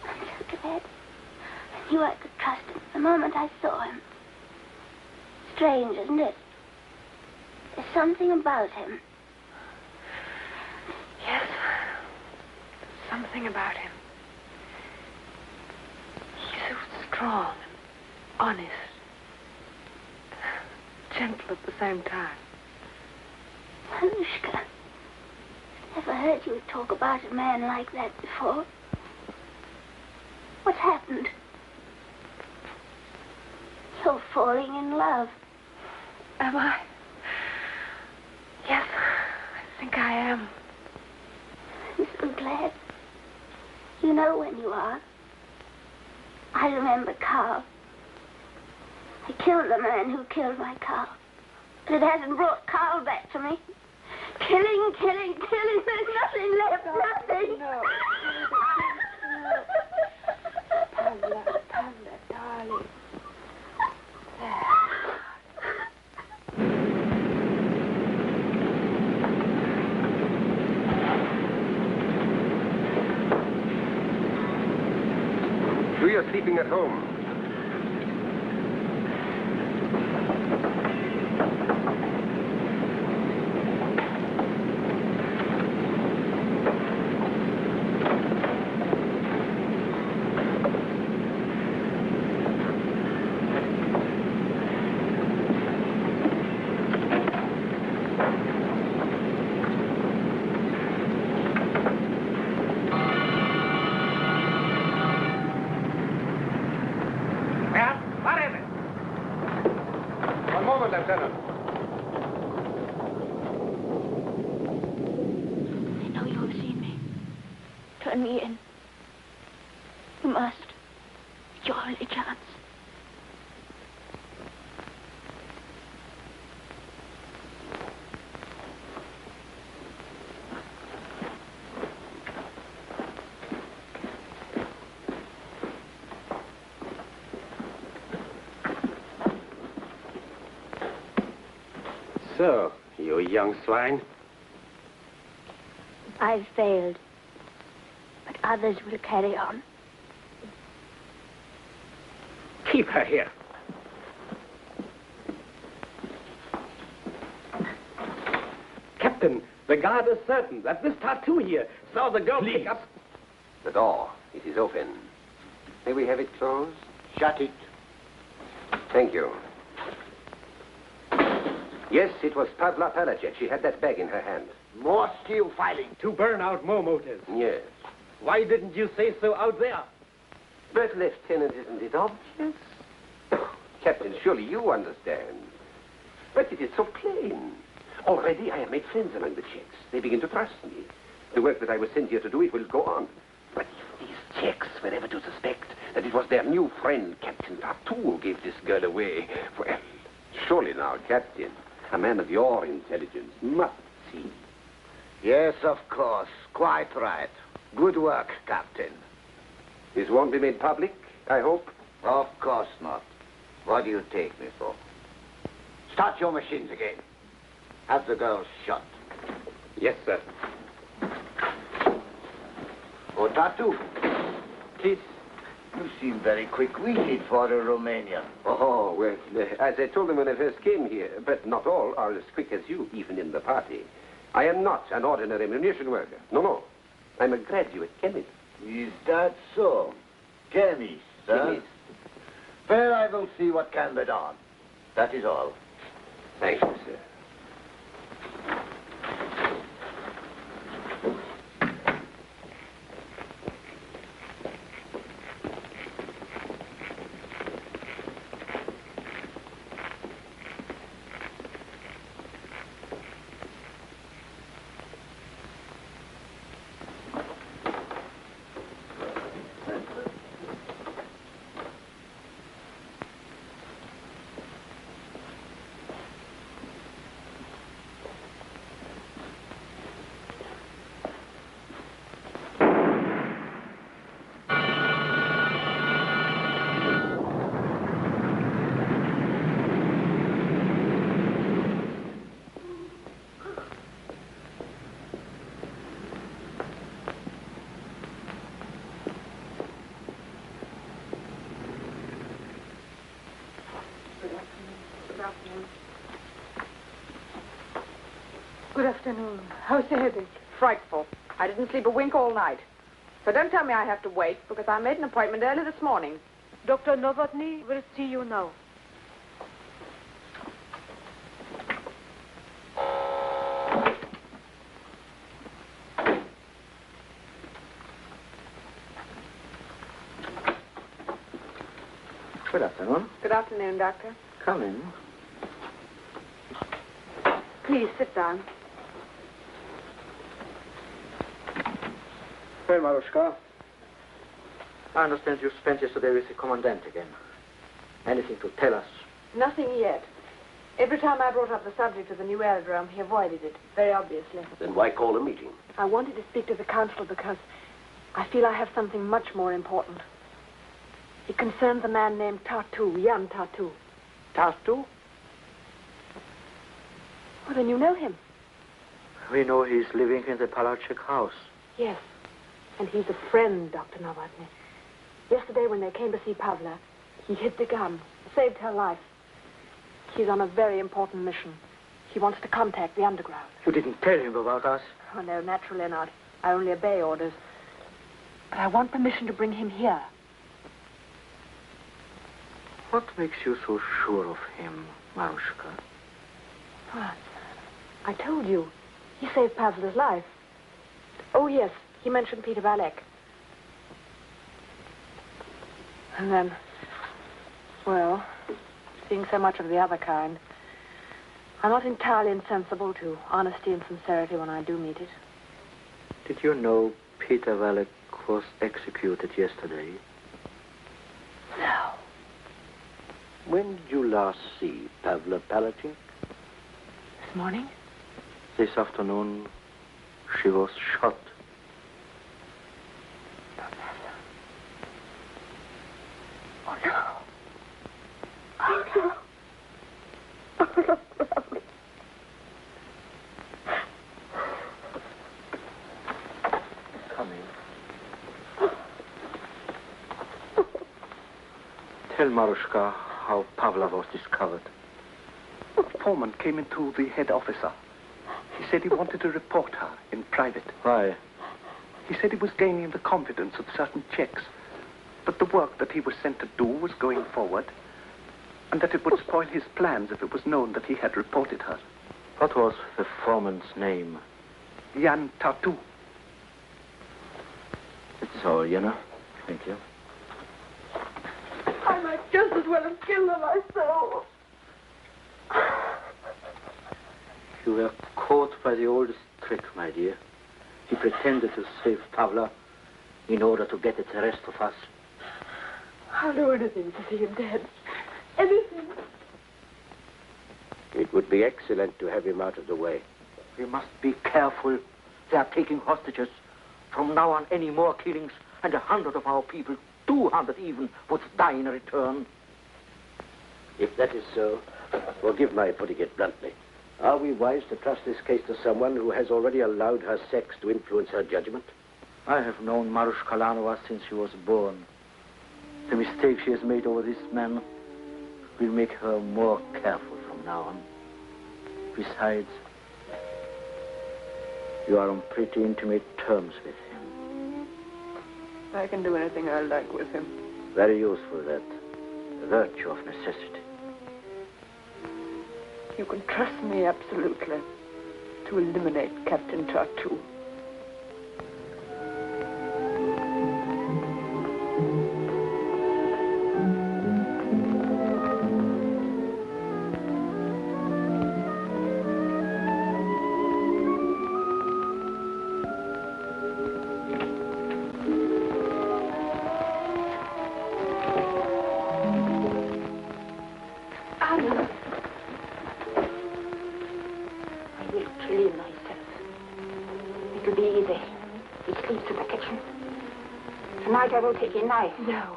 I'm so glad. I knew I could trust him the moment I saw him. Strange, isn't it? There's something about him. Yes. Something about him. He's so strong and honest. Gentle at the same time. Maruschuka, never heard you talk about a man like that before. What happened? You're falling in love. Am I? Yes, I think I am. I'm so glad. You know when you are. I remember Carl. I killed the man who killed my Carl. But it hasn't brought Carl back to me. Killing. There's nothing left. Nothing. No. Paula, darling. There. Do your sleeping at home. Lieutenant. I know you have seen me. Turn me in. You must. It's your only chance. So, you young swine. I've failed. But others will carry on. Keep her here. Captain, the guard is certain that this Tartu here saw the girl pick up... The door. It is open. May we have it closed? Shut it. Thank you. Yes, it was Paula Palacek. She had that bag in her hand. More steel filing. To burn out more motors. Yes. Why didn't you say so out there? But, Lieutenant, isn't it obvious? Oh, Captain, surely you understand. But it is so plain. Already I have made friends among the Czechs. They begin to trust me. The work that I was sent here to do, it will go on. But if these Czechs were ever to suspect that it was their new friend, Captain Tartu, who gave this girl away, well, surely now, Captain, a man of your intelligence must see. Yes, of course. Quite right. Good work, Captain. This won't be made public, I hope? Of course not. What do you take me for? Start your machines again. Have the girls shot. Yes, sir. Oh, Tartu. Please. You seem very quick-witted for a Romanian. Oh, well, as I told them when I first came here, but not all are as quick as you, even in the party. I am not an ordinary munition worker. No, no. I'm a graduate chemist. Is that so? Chemist, sir? Chemist. Well, I will see what can be done. That is all. Thank you, sir. Good afternoon. How's the headache? Frightful. I didn't sleep a wink all night. So don't tell me I have to wait, because I made an appointment early this morning. Dr. Novotny will see you now. Good afternoon. Good afternoon, Doctor. Come in. Please, sit down. Well, Maruschuka, I understand you spent yesterday with the commandant again. Anything to tell us? Nothing yet. Every time I brought up the subject of the new aerodrome, he avoided it, very obviously. Then why call a meeting? I wanted to speak to the council because I feel I have something much more important. It concerns a man named Tartu, Jan Tartu. Tartu? Well, then you know him. We know he's living in the Palacek house. Yes. And he's a friend, Dr. Novotny. Yesterday, when they came to see Pavla, he hid the gun, saved her life. He's on a very important mission. He wants to contact the underground. You didn't tell him about us? Oh, no, naturally not. I only obey orders. But I want permission to bring him here. What makes you so sure of him, Maruschuka? Well, I told you. He saved Pavla's life. Oh, yes. He mentioned Peter Valek. And then, well, seeing so much of the other kind, I'm not entirely insensible to honesty and sincerity when I do meet it. Did you know Peter Valek was executed yesterday? No. When did you last see Paula Palacek? This morning? This afternoon, she was shot. Oh, no. Oh, no. Oh, no. Come in. Tell Maruschuka how Pavla was discovered. Foreman came into the head officer. He said he wanted to report her in private. Why? He said he was gaining the confidence of certain Czechs, that the work that he was sent to do was going forward, and that it would spoil his plans if it was known that he had reported her. What was the foreman's name? Jan Tartu. That's all, you know. Thank you. I might just as well have killed her myself. You were caught by the oldest trick, my dear. He pretended to save Paula in order to get at the rest of us. I'll do anything to see him dead. Anything. It would be excellent to have him out of the way. We must be careful. They are taking hostages. From now on, any more killings, and 100 of our people, 200 even, would die in return. If that is so, forgive my putting it bluntly. Are we wise to trust this case to someone who has already allowed her sex to influence her judgment? I have known Maruschuka Lanova since she was born. The mistake she has made over this man will make her more careful from now on. Besides, you are on pretty intimate terms with him. I can do anything I like with him. Very useful, that. The virtue of necessity. You can trust me absolutely to eliminate Captain Tartu. I will take your knife. No.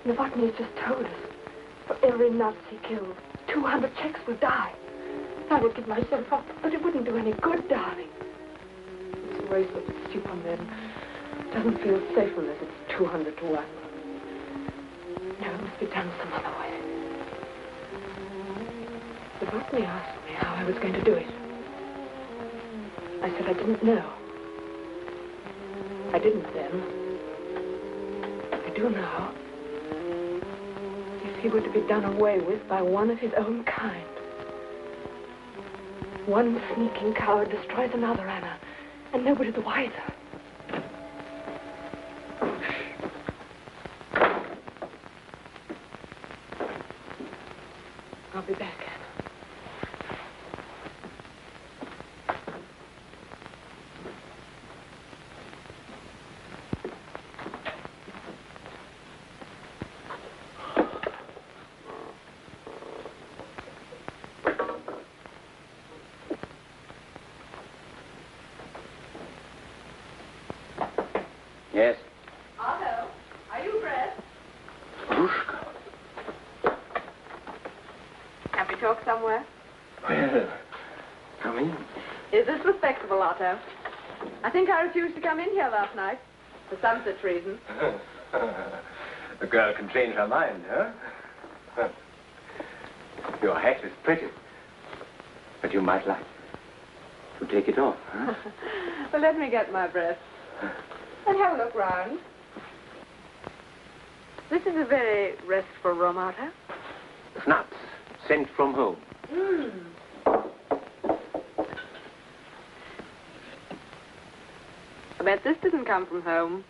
Novotny has just told us. For every Nazi killed, 200 Czechs will die. I would give myself up, but it wouldn't do any good, darling. It's a waste of soup on them. It doesn't feel safe unless it's 200 to 1. No, it must be done some other way. Novotny asked me how I was going to do it. I said I didn't know. I didn't then. I do now. If he were to be done away with by one of his own kind. One sneaking coward destroys another, Anna, and nobody the wiser. I'll be back, Anna. Yes? Otto, are you dressed? Maruschka. Can we talk somewhere? Well, come in. Is this respectable, Otto? I think I refused to come in here last night. For some such reason. The girl can change her mind, huh? Your hat is pretty. But you might like to take it off, huh? Well, let me get my breath. And have a look round. This is a very restful room, Otto. Snaps, sent from home. I bet this didn't come from home.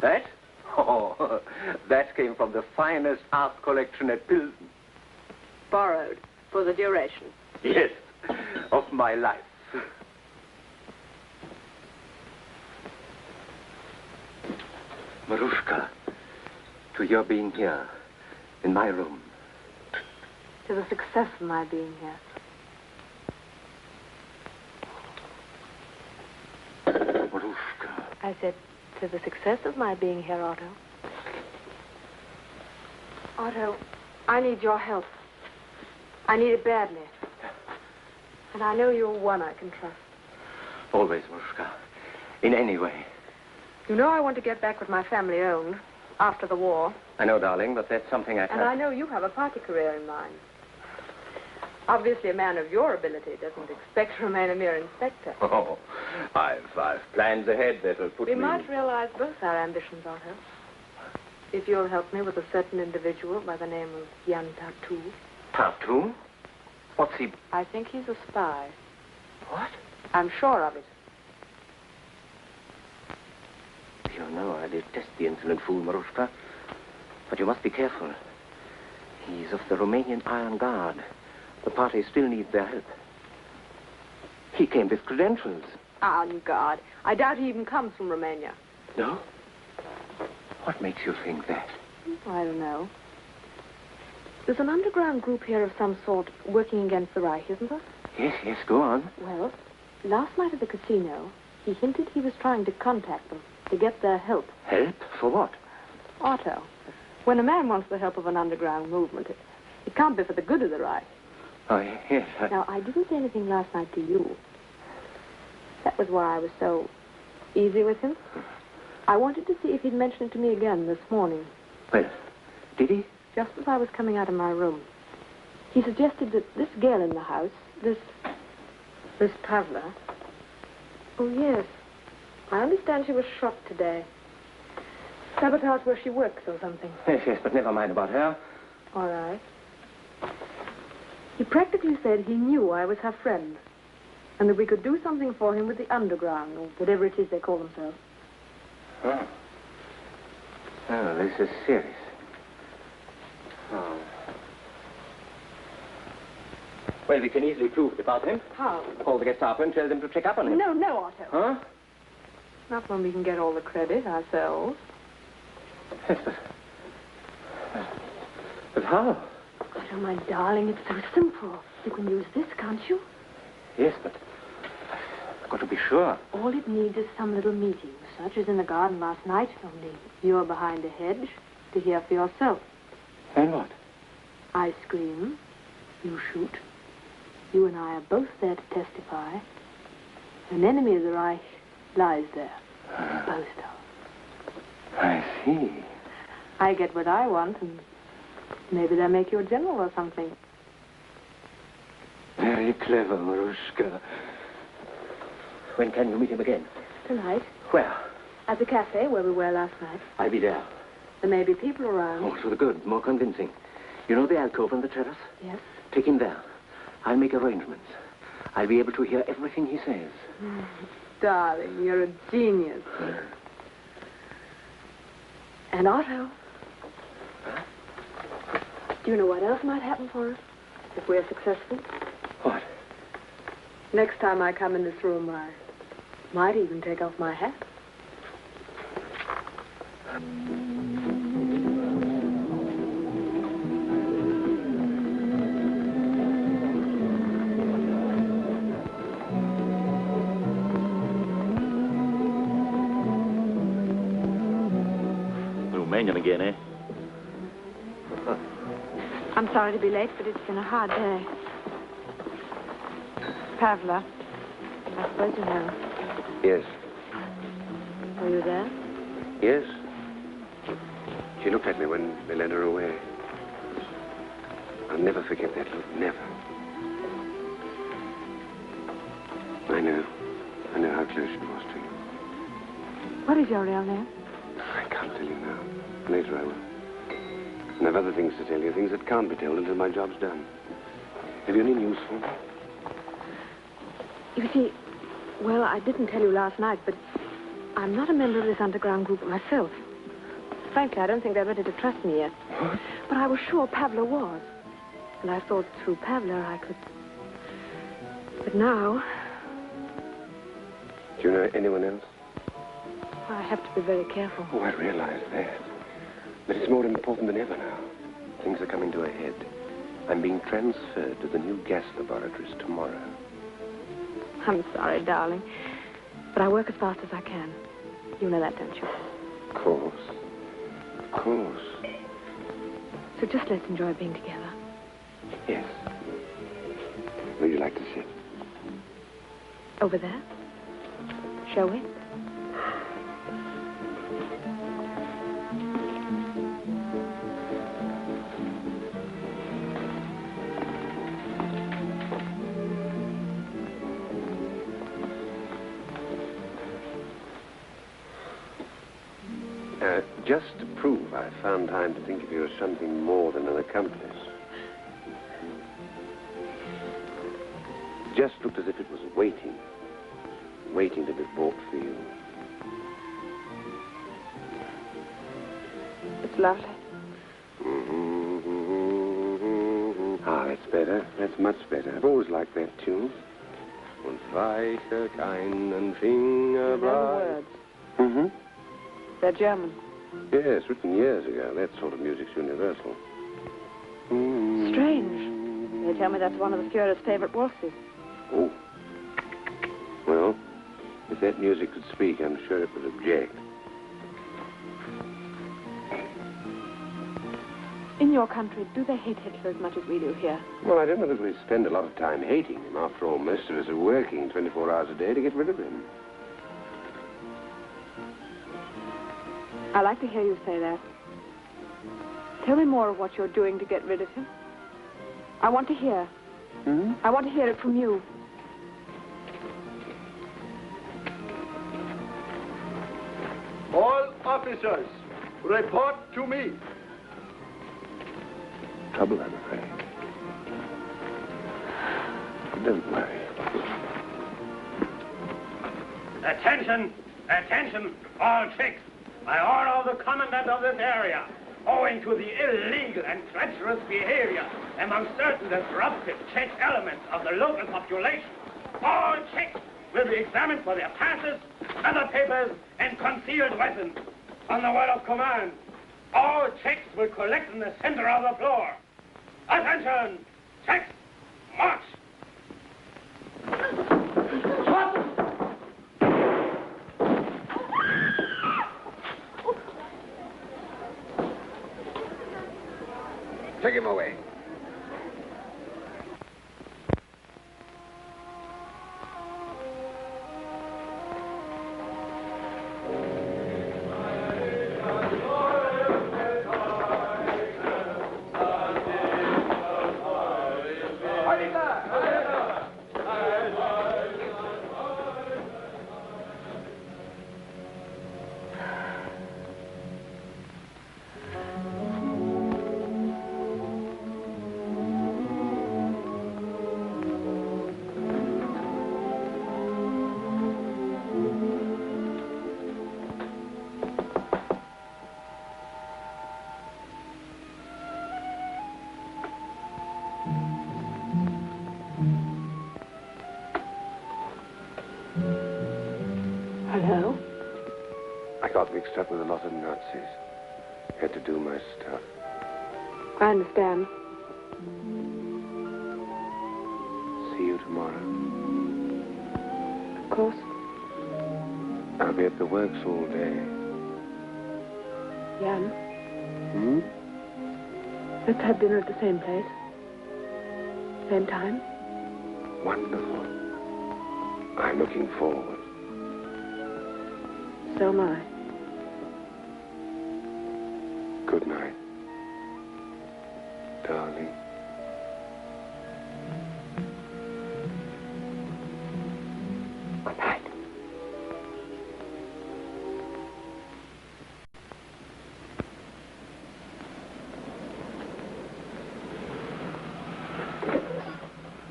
That? Oh, that came from the finest art collection at Pilsen. Borrowed for the duration. Yes, of my life. Maruschka, to your being here, in my room. To the success of my being here. Maruschka. I said, to the success of my being here, Otto. Otto, I need your help. I need it badly. And I know you're one I can trust. Always, Maruschka. In any way. You know I want to get back with my family owned after the war. I know, darling, but that's something I And I know you have a party career in mind. Obviously, a man of your ability doesn't expect to remain a mere inspector. Oh, I've plans ahead that'll put We me... might realize both our ambitions, Otto. If you'll help me with a certain individual by the name of Jan Tartu. Tartu? What's he... I think he's a spy. What? I'm sure of it. You know I detest the insolent fool, Maruschuka. But you must be careful. He's of the Romanian Iron Guard. The party still needs their help. He came with credentials. Iron Guard. I doubt he even comes from Romania. No? What makes you think that? I don't know. There's an underground group here of some sort working against the Reich, isn't there? Yes, go on. Well, last night at the casino, he hinted he was trying to contact them to get their help. Help? For what? Otto, when a man wants the help of an underground movement, it can't be for the good of the Reich. Oh, yes. Now, I didn't say anything last night to you. That was why I was so easy with him. I wanted to see if he'd mention it to me again this morning. Well, did he? Just as I was coming out of my room. He suggested that this girl in the house, this Pavla... Oh, yes. I understand she was shot today. Sabotage where she works or something. Yes, but never mind about her. All right. He practically said he knew I was her friend, and that we could do something for him with the underground, or whatever it is they call themselves. Oh. Oh, this is serious. Oh. Well, we can easily prove it about him. How? Call the Gestapo and tell them to check up on him. No, Otto. Huh? Not when we can get all the credit ourselves. Yes, but how? Otto, my darling, it's so simple. You can use this, can't you? Yes, but I've got to be sure. All it needs is some little meeting, such as in the garden last night, only you're behind a hedge to hear for yourself. And what? I scream, you shoot. You and I are both there to testify. An enemy of the Reich lies there, disposed of. I see. I get what I want, and maybe they'll make you a general or something. Very clever, Maruschuka. When can you meet him again? Tonight. Where? At the cafe where we were last night. I'll be there. There may be people around. Oh, to the good, more convincing. You know the alcove on the terrace? Yes. Take him there. I'll make arrangements. I'll be able to hear everything he says. Darling, you're a genius. And Otto. Huh? Do you know what else might happen for us if we're successful? What? Next time I come in this room, I might even take off my hat. Romanian again, eh? I'm sorry to be late, but it's been a hard day. Pavla, I suppose you know. Yes. Were you there? Yes. She looked at me when they led her away. I'll never forget that look, never. I know how close she was to you. What is your real name? I can't tell you now. Later I will. And I've other things to tell you, things that can't be told until my job's done. Have you any news for me? You see, well, I didn't tell you last night, but I'm not a member of this underground group myself. Frankly, I don't think they're ready to trust me yet. What? But I was sure Pavla was. And I thought through Pavla I could... But now... Do you know anyone else? I have to be very careful. Oh, I realize that. But it's more important than ever now. Things are coming to a head. I'm being transferred to the new gas laboratories tomorrow. I'm sorry, darling. But I work as fast as I can. You know that, don't you? Of course. Of course. So just let's enjoy being together. Yes. Where would you like to sit? Over there? Shall we? Just to prove I found time to think of you as something more than an accomplice. Just looked as if it was waiting to be bought for you. It's lovely. Ah, that's better. That's much better. I've always liked that tune. Und weiche keinen Finger You know the words. Mm-hmm. They're German. Yes, written years ago. That sort of music's universal. Strange. They tell me that's one of the Führer's favorite waltzes. Oh. Well, if that music could speak, I'm sure it would object. In your country, do they hate Hitler as much as we do here? Well, I don't know that we spend a lot of time hating him. After all, most of us are working 24 hours a day to get rid of him. I like to hear you say that. Tell me more of what you're doing to get rid of him. I want to hear. Hmm? I want to hear it from you. All officers, report to me. Trouble, I'm afraid. Don't worry. Attention! Attention, all Czechs! By order of the commandant of this area, owing to the illegal and treacherous behavior among certain disruptive Czech elements of the local population, all Czechs will be examined for their passes, other papers, and concealed weapons. On the word of command, all Czechs will collect in the center of the floor. Attention! Czechs, march! Take him away. Hello? I got mixed up with a lot of Nazis. Had to do my stuff. I understand. See you tomorrow. Of course. I'll be at the works all day. Jan, Hmm? let's have dinner at the same place. Same time. Wonderful. I'm looking forward. So am I. Good night, darling. Good night.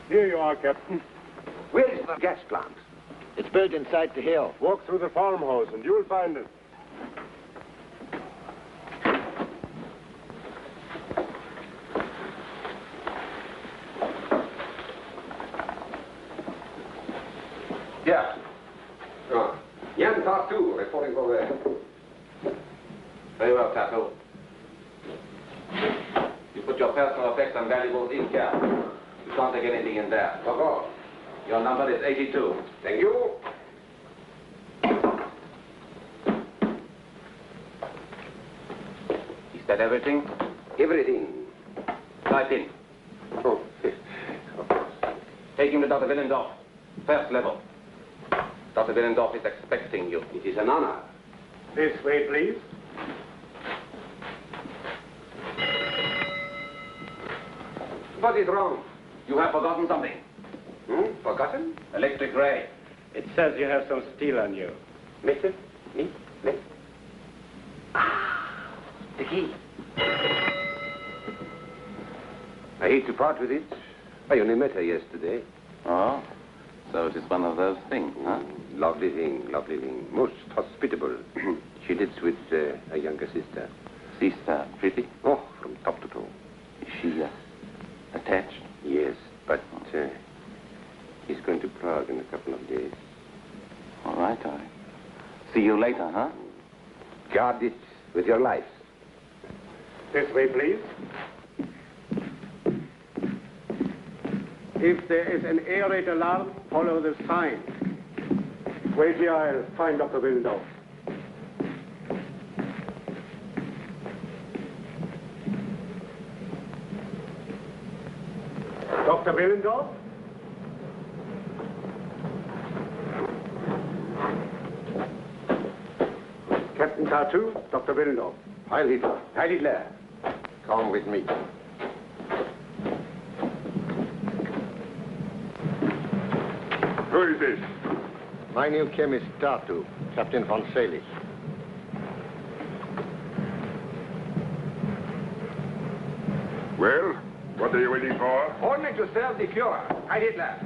Here you are, Captain. Where is the gas plant? It's built inside the hill. Walk through the farmhouse and you'll find it. Yeah. Oh. Jan Tartu, reporting for there. Very well, Tartu. You put your personal effects and valuables in here. You can't take anything in there. Of course. Your number is 82. Thank you. Is that everything? Everything. Right in. Oh, Take him to Dr. Willendorf. First level. Dr. Willendorf is expecting you. it is an honor. This way, please. What is wrong? You have forgotten something. Forgotten? Electric ray. It says you have some steel on you. Metal? Me? Metal? The key. I hate to part with it. I only met her yesterday. Oh? So it is one of those things, huh? Lovely thing, lovely thing. Most hospitable. She lives with a younger sister. She's pretty? Oh, from top to toe. Is she attached? Yes, but he's going to Prague in a couple of days. All right. See you later, huh? Guard it with your life. This way, please. If there is an air raid alarm, follow the sign. Wait here, I'll find Dr. Willendorf. Dr. Willendorf? Captain Tartu, Dr. Willendorf. Heil Hitler. Heil Hitler. Come with me. Who is this? My new chemist, Tartu, Captain von Selig. Well, what are you waiting for? Only to serve the Fuhrer. Heil Hitler.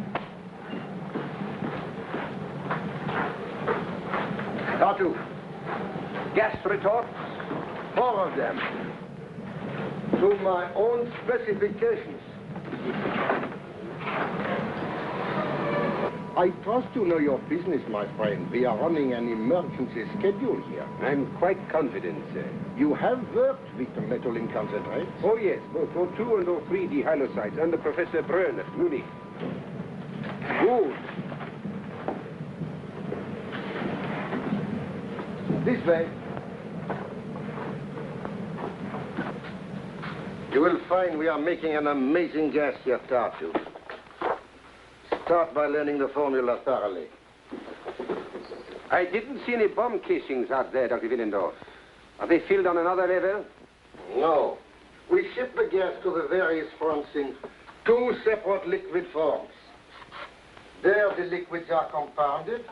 Tartu, gas retorts, 4 of them. To my own specifications. I trust you know your business, my friend. We are running an emergency schedule here. I'm quite confident, sir. You have worked with the metal in concentrate? Oh, yes, both O2 and O3 dihalocytes under Professor Brunn at Munich. Good. This way. You will find we are making an amazing gas here, Tartu. Start by learning the formula thoroughly. I didn't see any bomb casings out there, Dr. Willendorf. Are they filled on another level? No. We ship the gas to the various fronts in 2 separate liquid forms. There the liquids are compounded,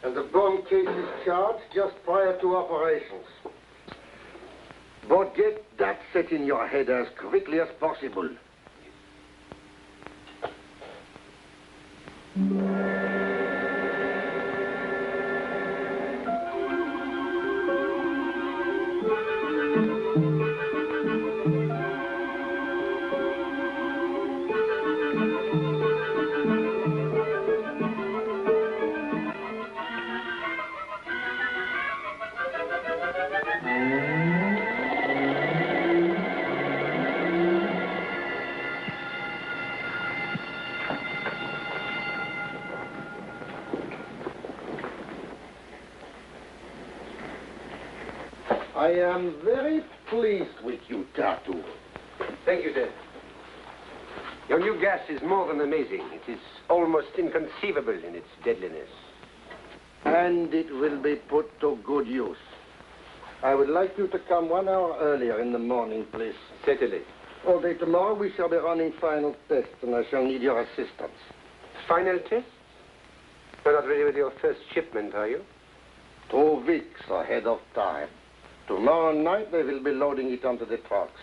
and the bomb case is charged just prior to operations. But get that set in your head as quickly as possible. I am very pleased with you, Tartu. Thank you, sir. Your new gas is more than amazing. It is almost inconceivable in its deadliness. And it will be put to good use. I would like you to come 1 hour earlier in the morning, please. Certainly. All day tomorrow we shall be running final tests, and I shall need your assistance. Final test? You're not ready with your first shipment, are you? 2 weeks ahead of time. Tomorrow night they will be loading it onto the trucks.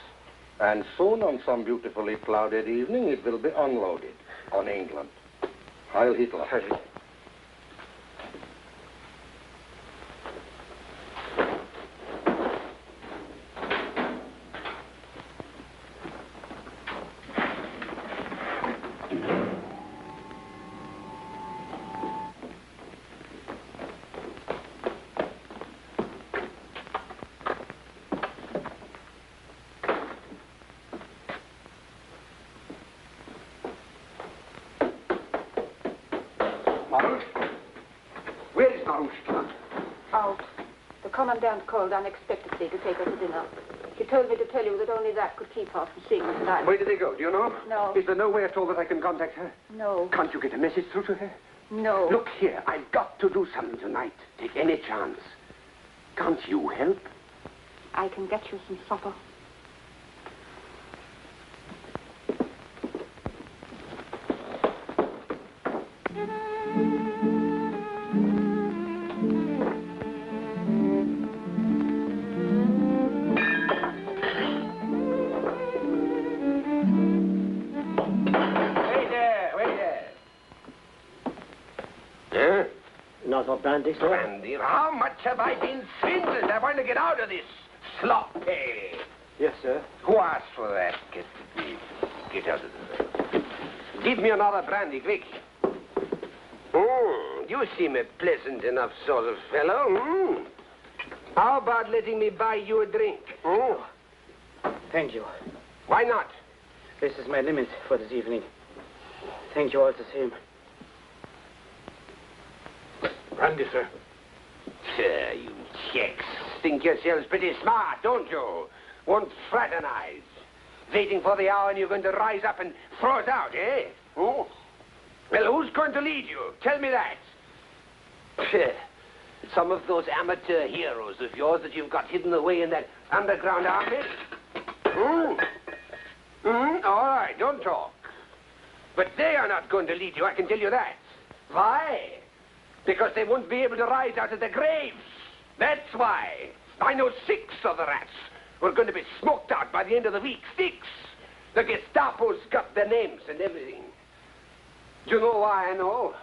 And soon, on some beautifully clouded evening, it will be unloaded on England. Heil Hitler. Heil. Commandant called unexpectedly to take her to dinner. She told me to tell you that only that could keep her from seeing me tonight. Where did they go? Do you know? No. Is there no way at all that I can contact her? No. Can't you get a message through to her? No. Look here, I've got to do something tonight. Take any chance. Can't you help? I can get you some supper. Brandy, sir? Brandy? How much have I been swindled? I want to get out of this. Sloppy. Yes, sir. Who asked for that? Get out of the way. Give me another brandy, quick. You seem a pleasant enough sort of fellow. How about letting me buy you a drink? Thank you. Why not? This is my limit for this evening. Thank you all the same. Brandy, sir. Sir, you Czechs think yourselves pretty smart, don't you? Won't fraternize. Waiting for the hour and you're going to rise up and throw us out, eh? Well, who's going to lead you? Tell me that. Some of those amateur heroes of yours that you've got hidden away in that underground army? All right, don't talk. But they are not going to lead you, I can tell you that. Why? Because they won't be able to rise out of their graves. That's why. I know 6 of the rats who are going to be smoked out by the end of the week. 6. The Gestapo's got their names and everything. Do you know why I know?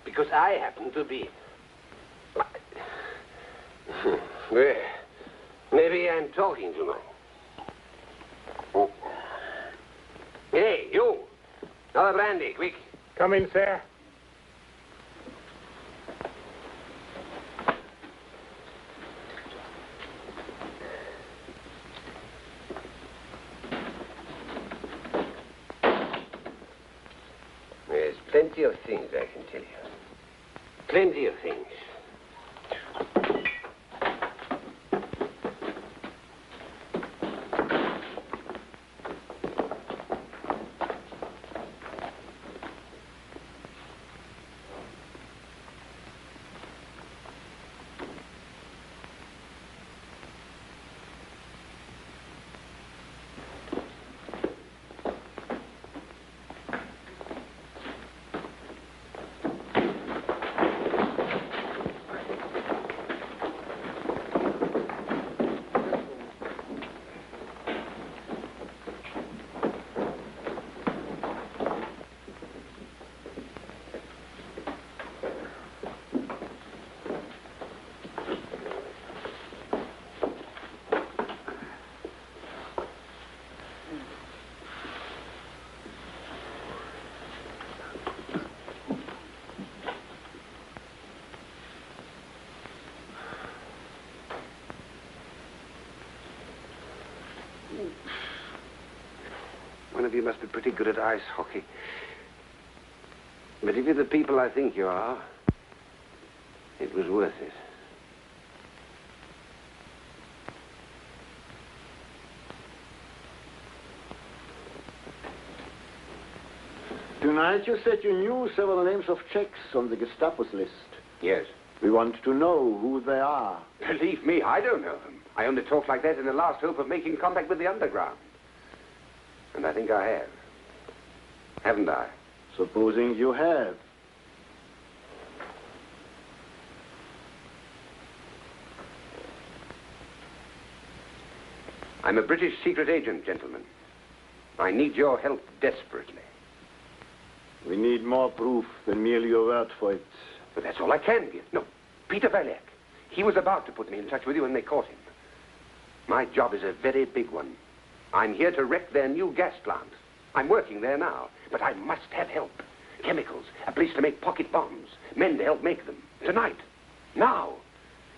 Because I happen to be... Well, maybe I'm talking too much. Hey, you. Another brandy, quick. Come in, sir. There's plenty of things I can tell you. Plenty of things. One of you must be pretty good at ice hockey. But if you're the people I think you are, it was worth it. Tonight you said you knew several names of Czechs on the Gestapo's list. Yes. We want to know who they are. Believe me, I don't know them. I only talk like that in the last hope of making contact with the underground. And I think I have. Haven't I? Supposing you have. I'm a British secret agent, gentlemen. I need your help desperately. We need more proof than merely your word for it. But that's all I can give. No, Peter Valek. He was about to put me in touch with you when they caught him. My job is a very big one. I'm here to wreck their new gas plant. I'm working there now, but I must have help. Chemicals, a place to make pocket bombs, men to help make them. Tonight. Now.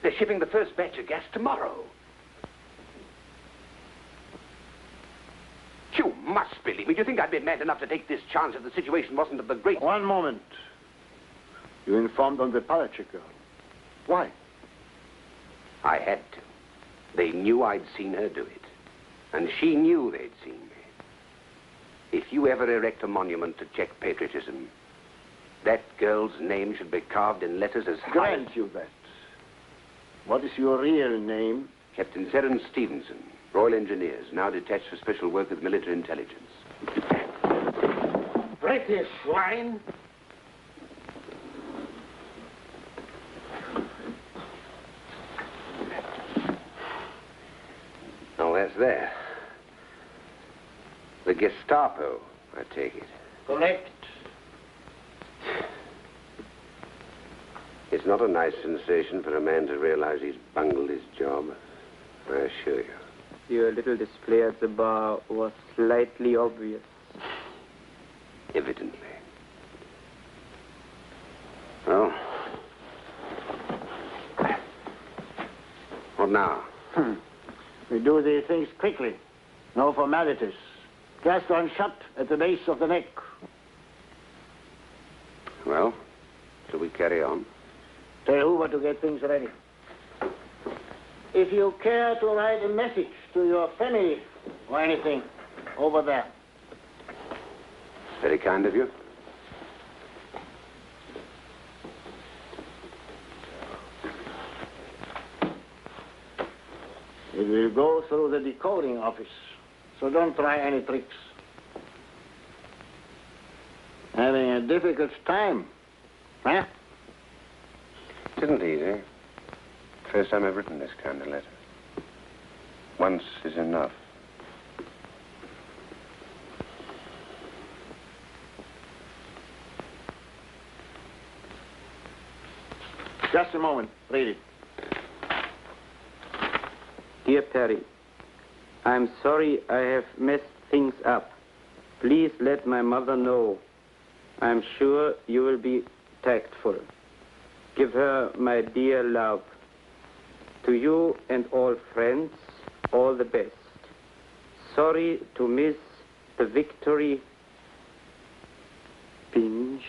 They're shipping the first batch of gas tomorrow. You must believe me. Do you think I'd be mad enough to take this chance if the situation wasn't of the great... One moment. You informed on the Palacek girl. Why? I had to. They knew I'd seen her do it. And she knew they'd seen me. If you ever erect a monument to Czech patriotism, that girl's name should be carved in letters as high... Grant you that. What is your real name? Captain Terence Stevenson, Royal Engineers, now detached for special work with military intelligence. British swine! Oh, that's there. The Gestapo, I take it. Correct. It's not a nice sensation for a man to realize he's bungled his job. I assure you. Your little display at the bar was slightly obvious. Evidently. Well, what now? We do these things quickly. No formalities. Gas gun shut at the base of the neck. Well, shall we carry on? Tell Hoover to get things ready. If you care to write a message to your family or anything, over there. Very kind of you. It will go through the decoding office, so don't try any tricks. Having a difficult time, huh? It isn't easy. First time I've written this kind of letter. Once is enough. Just a moment. Read it. Dear Perry, I'm sorry I have messed things up. Please let my mother know. I'm sure you will be tactful. Give her my dear love. To you and all friends, all the best. Sorry to miss the victory. Binge.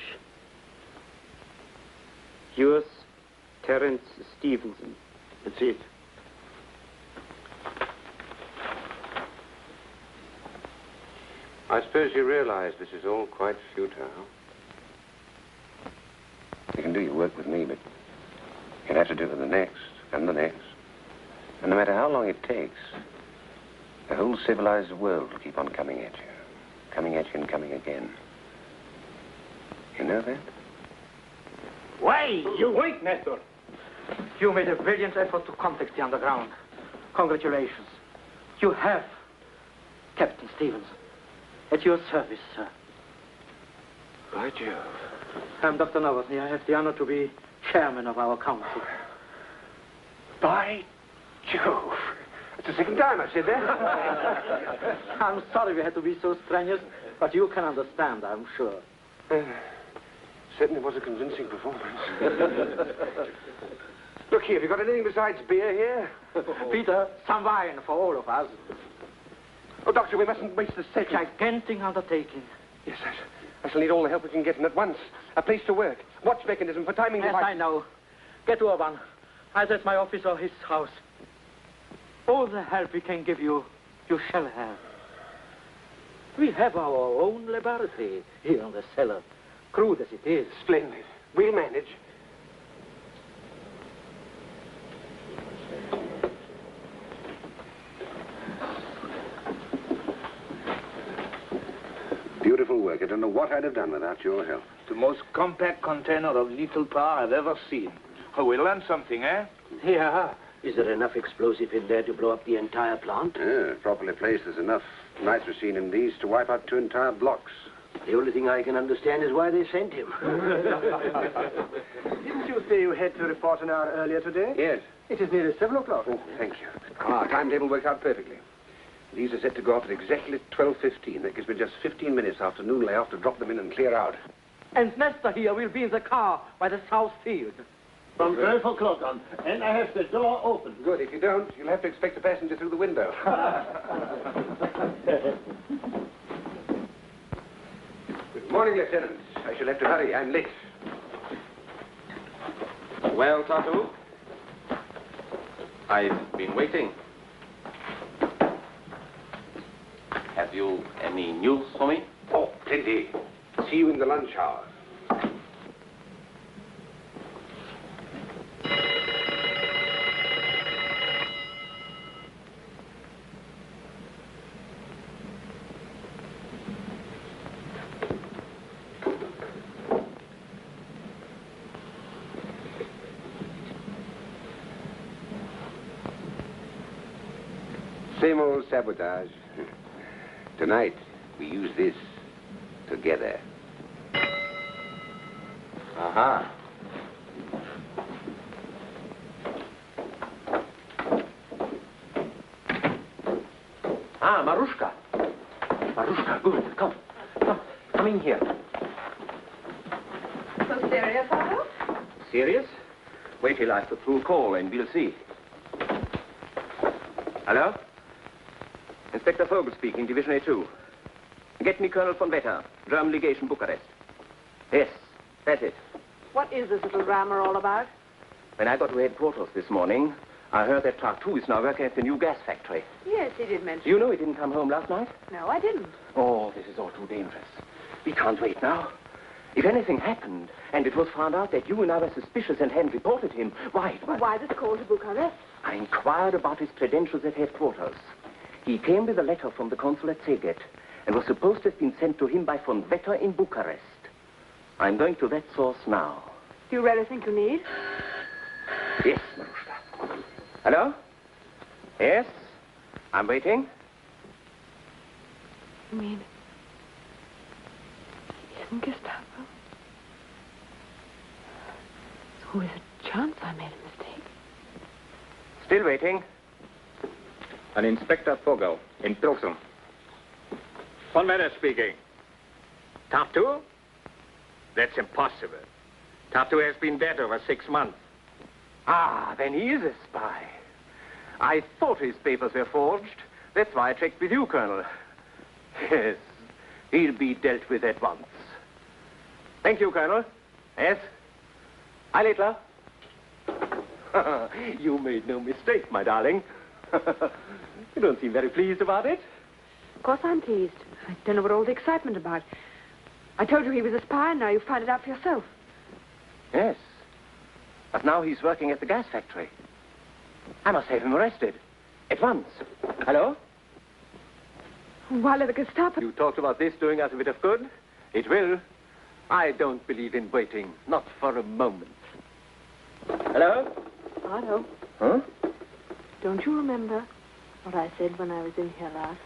Yours, Terence Stevenson. That's it. I suppose you realize this is all quite futile. You can do your work with me, but you'll have to do it with the next, and the next. And no matter how long it takes, the whole civilized world will keep on coming at you. Coming at you and coming again. You know that? Why, you... Wait, Nestor. You made a brilliant effort to contact the underground. Congratulations. You have Captain Stevenson. At your service, sir. By Jove. I'm Dr. Novotny. I have the honor to be chairman of our council. By Jove. It's the second time I've said that. I'm sorry we had to be so strenuous, but you can understand, I'm sure. Certainly was a convincing performance. Look here, have you got anything besides beer here? Peter, some wine for all of us. Oh, Doctor, we mustn't waste a second. Gigantic undertaking. Yes, I shall need all the help we can get, and at once. A place to work. Watch mechanism for timing Yes, I know. Get to Urban. Either at my office or his house. All the help we can give you, you shall have. We have our own laboratory here in the cellar. Crude as it is. Splendid. We'll manage. Beautiful work. I don't know what I'd have done without your help. The most compact container of lethal power I've ever seen. Oh, we learned something, eh? Yeah. Is there enough explosive in there to blow up the entire plant? Yeah, properly placed, there's enough nitrocene in these to wipe out 2 entire blocks. The only thing I can understand is why they sent him. Didn't you say you had to report an hour earlier today? Yes. It is nearly 7 o'clock. Oh, thank you. Our timetable works out perfectly. These are set to go off at exactly 12:15. That gives me just 15 minutes after noon layoff to drop them in and clear out. And Nestor here will be in the car by the south field. From 12 o'clock on. And I have the door open. Good. If you don't, you'll have to expect a passenger through the window. Good morning, Lieutenant. I shall have to hurry. I'm late. Well, Tartu? I've been waiting. Have you any news for me? Oh, plenty. See you in the lunch hour. Same old sabotage. Tonight, we use this together. Aha. Ah, Maruschuka. Maruschuka, good. Come. Come in here. So serious, Otto? Serious? Wait till I put through a call and we'll see. Hello? Inspector Vogel speaking, Division A2. Get me Colonel von Wetter, German legation, Bucharest. Yes, that's it. What is this little drama all about? When I got to headquarters this morning, I heard that Tartu is now working at the new gas factory. Yes, he did mention. You know he didn't come home last night? No, I didn't. Oh, this is all too dangerous. We can't wait now. If anything happened, and it was found out that you and I were suspicious and hadn't reported him, why? Well, why this call to Bucharest? I inquired about his credentials at headquarters. He came with a letter from the consul at Szeged and was supposed to have been sent to him by von Wetter in Bucharest. I'm going to that source now. Do you really think you need? Yes, Maruschuka. Hello? Yes? I'm waiting. You mean... isn't Gestapo? So is a chance I made a mistake? Still waiting. An Inspector Vogel in Pilsen. Von Wetter speaking. Tartu? That's impossible. Tartu has been dead over 6 months. Ah, then he is a spy. I thought his papers were forged. That's why I checked with you, Colonel. Yes, he'll be dealt with at once. Thank you, Colonel. Yes? Hi, Littler. You made no mistake, my darling. You don't seem very pleased about it. Of course I'm pleased. I don't know what all the excitement about. I told you he was a spy, and now you find it out for yourself. Yes. But now he's working at the gas factory. I must have him arrested. At once. Hello? While at the Gestapo... You talked about this doing us a bit of good. It will. I don't believe in waiting. Not for a moment. Hello? Otto. Huh? Don't you remember what I said when I was in here last?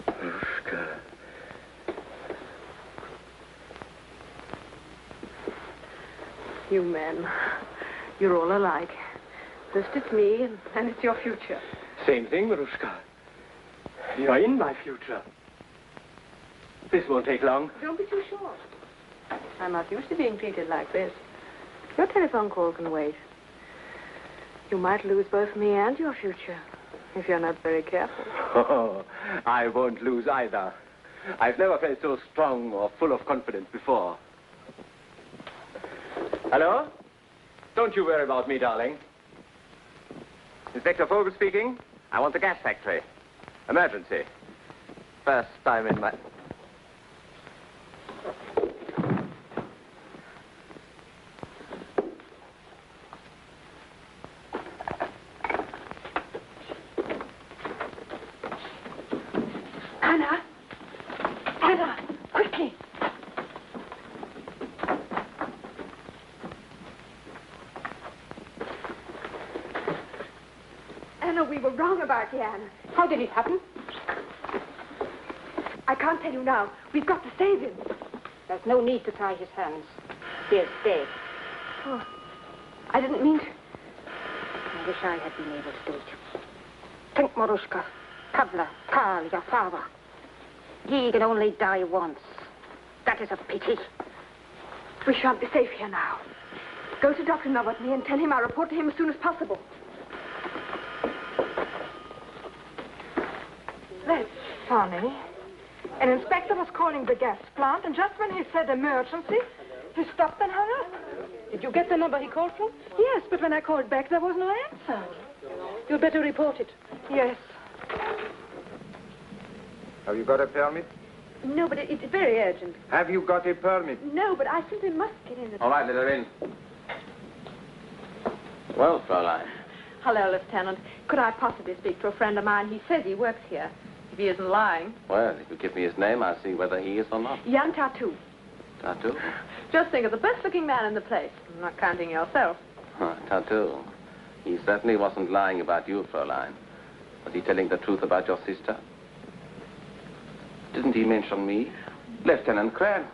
Maruschka. You men, you're all alike. First it's me, and then it's your future. Same thing, Maruschka. You're in my future. This won't take long. Don't be too sure. I'm not used to being treated like this. Your telephone call can wait. You might lose both me and your future if you're not very careful. Oh, I won't lose either. I've never felt so strong or full of confidence before. Hello? Don't you worry about me, darling. Inspector Vogel speaking. I want the gas factory. Emergency. First time in my... Anna! Anna! Quickly! Anna, we were wrong about Jan. How did it happen? I can't tell you now. We've got to save him. There's no need to tie his hands. He is dead. Oh, I didn't mean to... I wish I had been able to do it. Think, Maruschka. Pavla, Karl, your father. He can only die once. That is a pity. We shan't be safe here now. Go to Dr. Novotny and tell him I'll report to him as soon as possible. That's funny. An inspector was calling the gas plant, and just when he said emergency, he stopped and hung up. Did you get the number he called from? Yes, but when I called back, there was no answer. You'd better report it. Yes. Have you got a permit? No, but it's very urgent. Have you got a permit? No, but I simply must get in. All right, let her in. Well, Fräulein. Hello, Lieutenant. Could I possibly speak to a friend of mine? He says he works here. If he isn't lying. Well, if you give me his name, I'll see whether he is or not. Jan Tartu. Tartu? Just think of the best-looking man in the place. I'm not counting yourself. Tartu. He certainly wasn't lying about you, Fräulein. Was he telling the truth about your sister? Didn't he mention me? Lieutenant Krantz.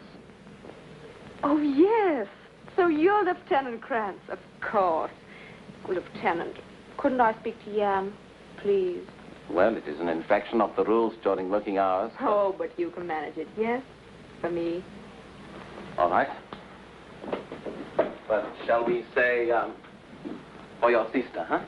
Oh, yes. So you're Lieutenant Krantz, of course. Lieutenant, Couldn't I speak to Jan, please? Well, it is an infraction of the rules during working hours. Oh, but you can manage it, yes? For me. All right. But shall we say, for your sister, huh?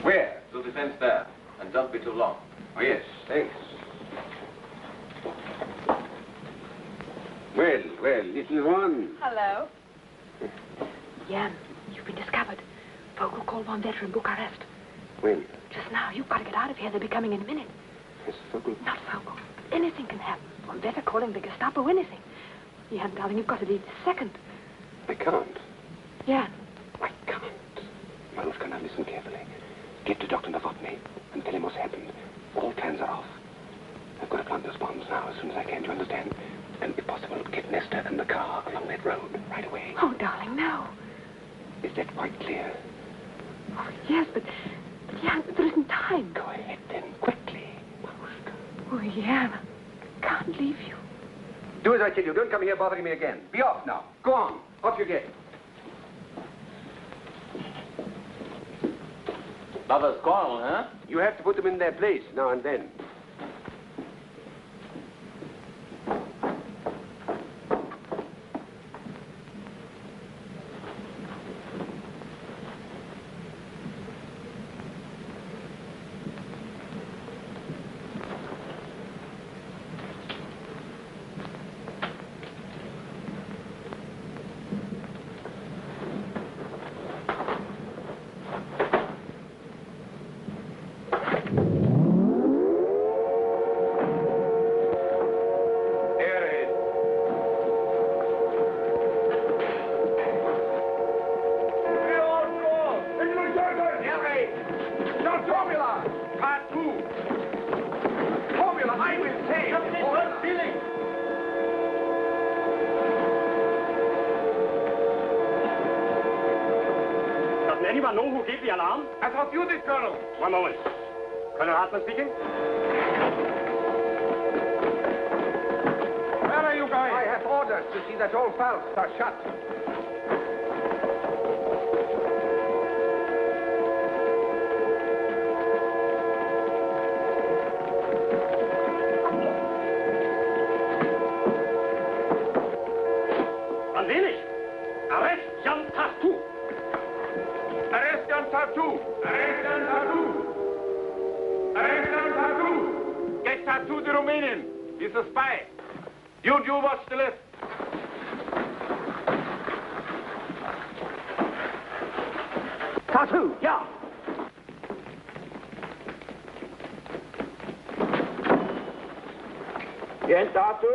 Where? To the fence there. And don't be too long. Oh, yes, thanks. Well, little one. Hello. Jan, you've been discovered. Vogel called one veteran Bucharest. When? Just now. You've got to get out of here. They'll be coming in a minute. Yes, Vogel. Not Vogel. Anything can happen. One better calling the Gestapo, anything. Jan, darling, you've got to leave this second. I can't. Jan. I can't. Maruschka, now listen carefully. Get to Dr. Novotny and tell him what's happened. All plans are off. I've got to plant those bombs now as soon as I can, do you understand? And if possible, get Nestor and the car along that road right away. Oh, darling, no. Is that quite clear? Oh, yes, but Jan, there isn't time. Go ahead then, quickly, Maruschka. Oh, Jan, I can't leave you. Do as I tell you. Don't come here bothering me again. Be off now. Go on. Off you get. Lovers' quarrel, huh? You have to put them in their place now and then. Anyone know who gave the alarm? I thought you did, Colonel. One moment. Colonel Hartmann speaking. Where are you going? I have orders to see that all valves are shut. An wenig. Arrest Jan Tartu. Arrest Jan Tartu! Arrest Jan Tartu! Arrest Jan Tartu! Get Tartu the Romanian. He's a spy. You watch the left. Tartu, yeah. Jan Tartu?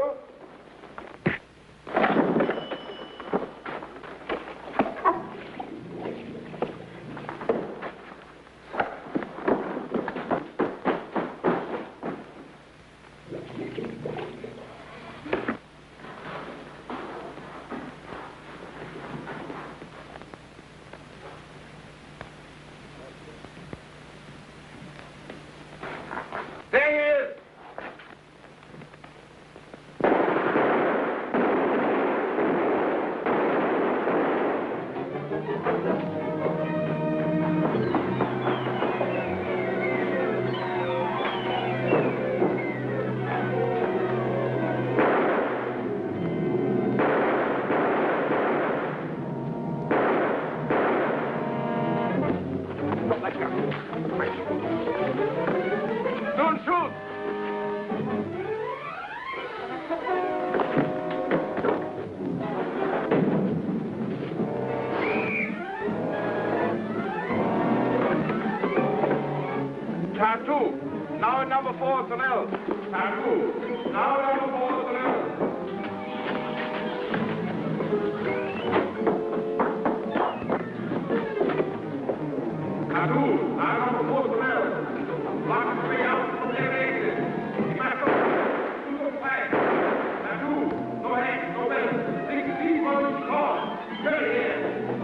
Tartu, now in number 4 personnel. Tartu, now in number 4 personnel. Tartu, now number 4 personnel. Block the way out from their exit. Marco, to the flag. Tartu, no hands, no bells. 16 points score. Turn here.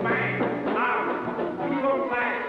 Bang, out, to the flag.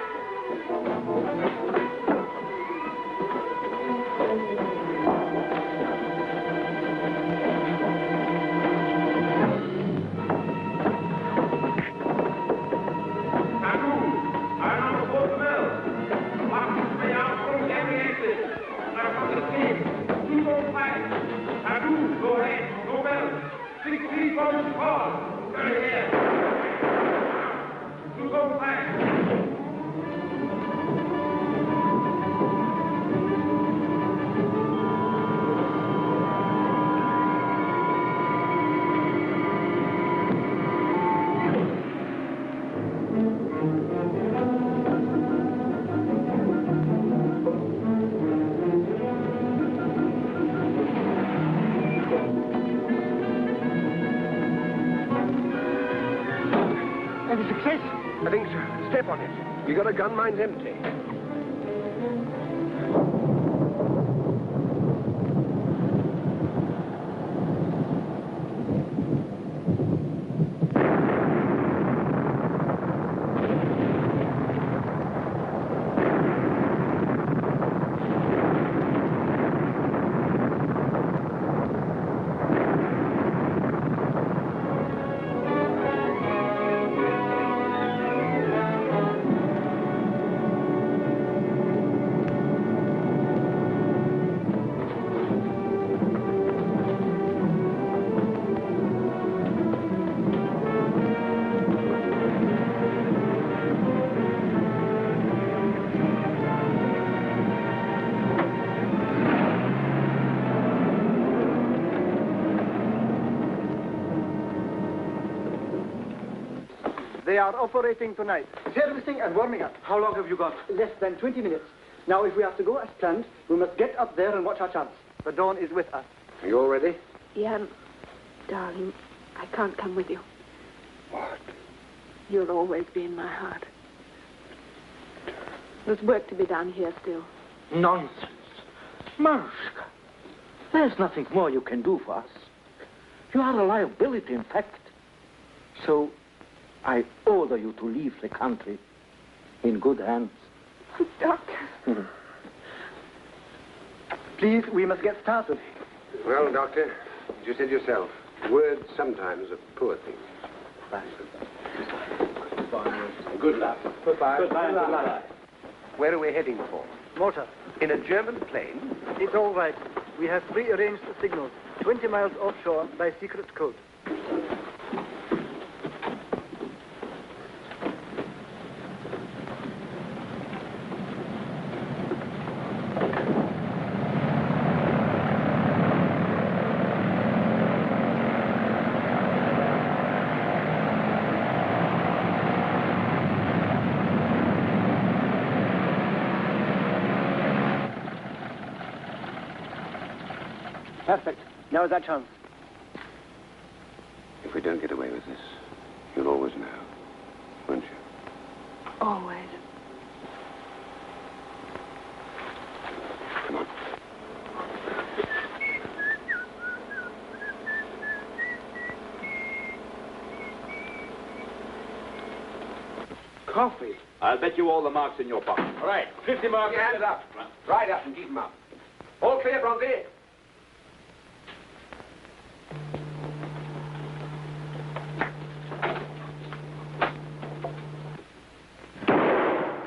You got a gun? Mine's empty. They are operating tonight. Servicing and warming up. How long have you got? Less than 20 minutes. Now, if we have to go as planned, we must get up there and watch our chance. The dawn is with us. Are you all ready? Jan, darling, I can't come with you. What? You'll always be in my heart. There's work to be done here still. Nonsense. Maruschuka, there's nothing more you can do for us. You are a liability, in fact. So, I order you to leave the country in good hands. Doctor. Please, we must get started. Well, Doctor, as you said yourself, words sometimes are poor things. Bye. Good luck. Goodbye. Goodbye. Good luck. Where are we heading for? Malta. In a German plane? It's all right. We have prearranged signals 20 miles offshore by secret code. Perfect. Now is our chance. If we don't get away with this, you'll always know, won't you? Always. Come on. Coffee? I'll bet you all the marks in your pocket. All right, 50 marks. Hands up. Right up and keep them up. All clear, Bronte?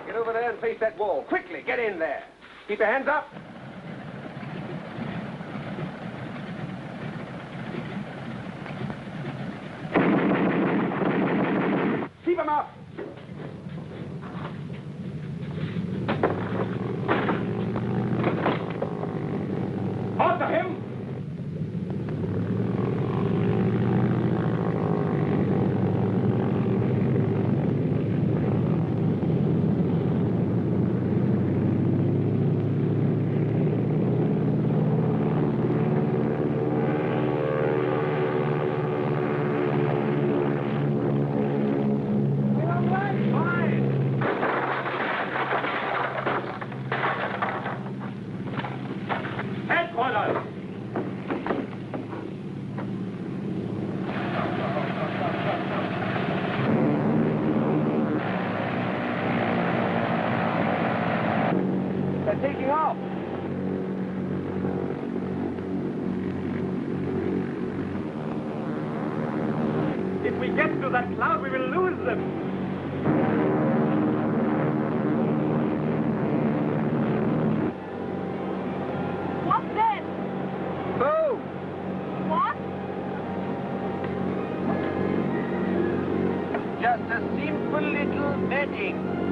Get over there and face that wall. Quickly, get in there. Keep your hands up. Keep them up. After him. Taking off. If we get to that cloud, we will lose them. What's this? Oh! What? Just a simple little wedding.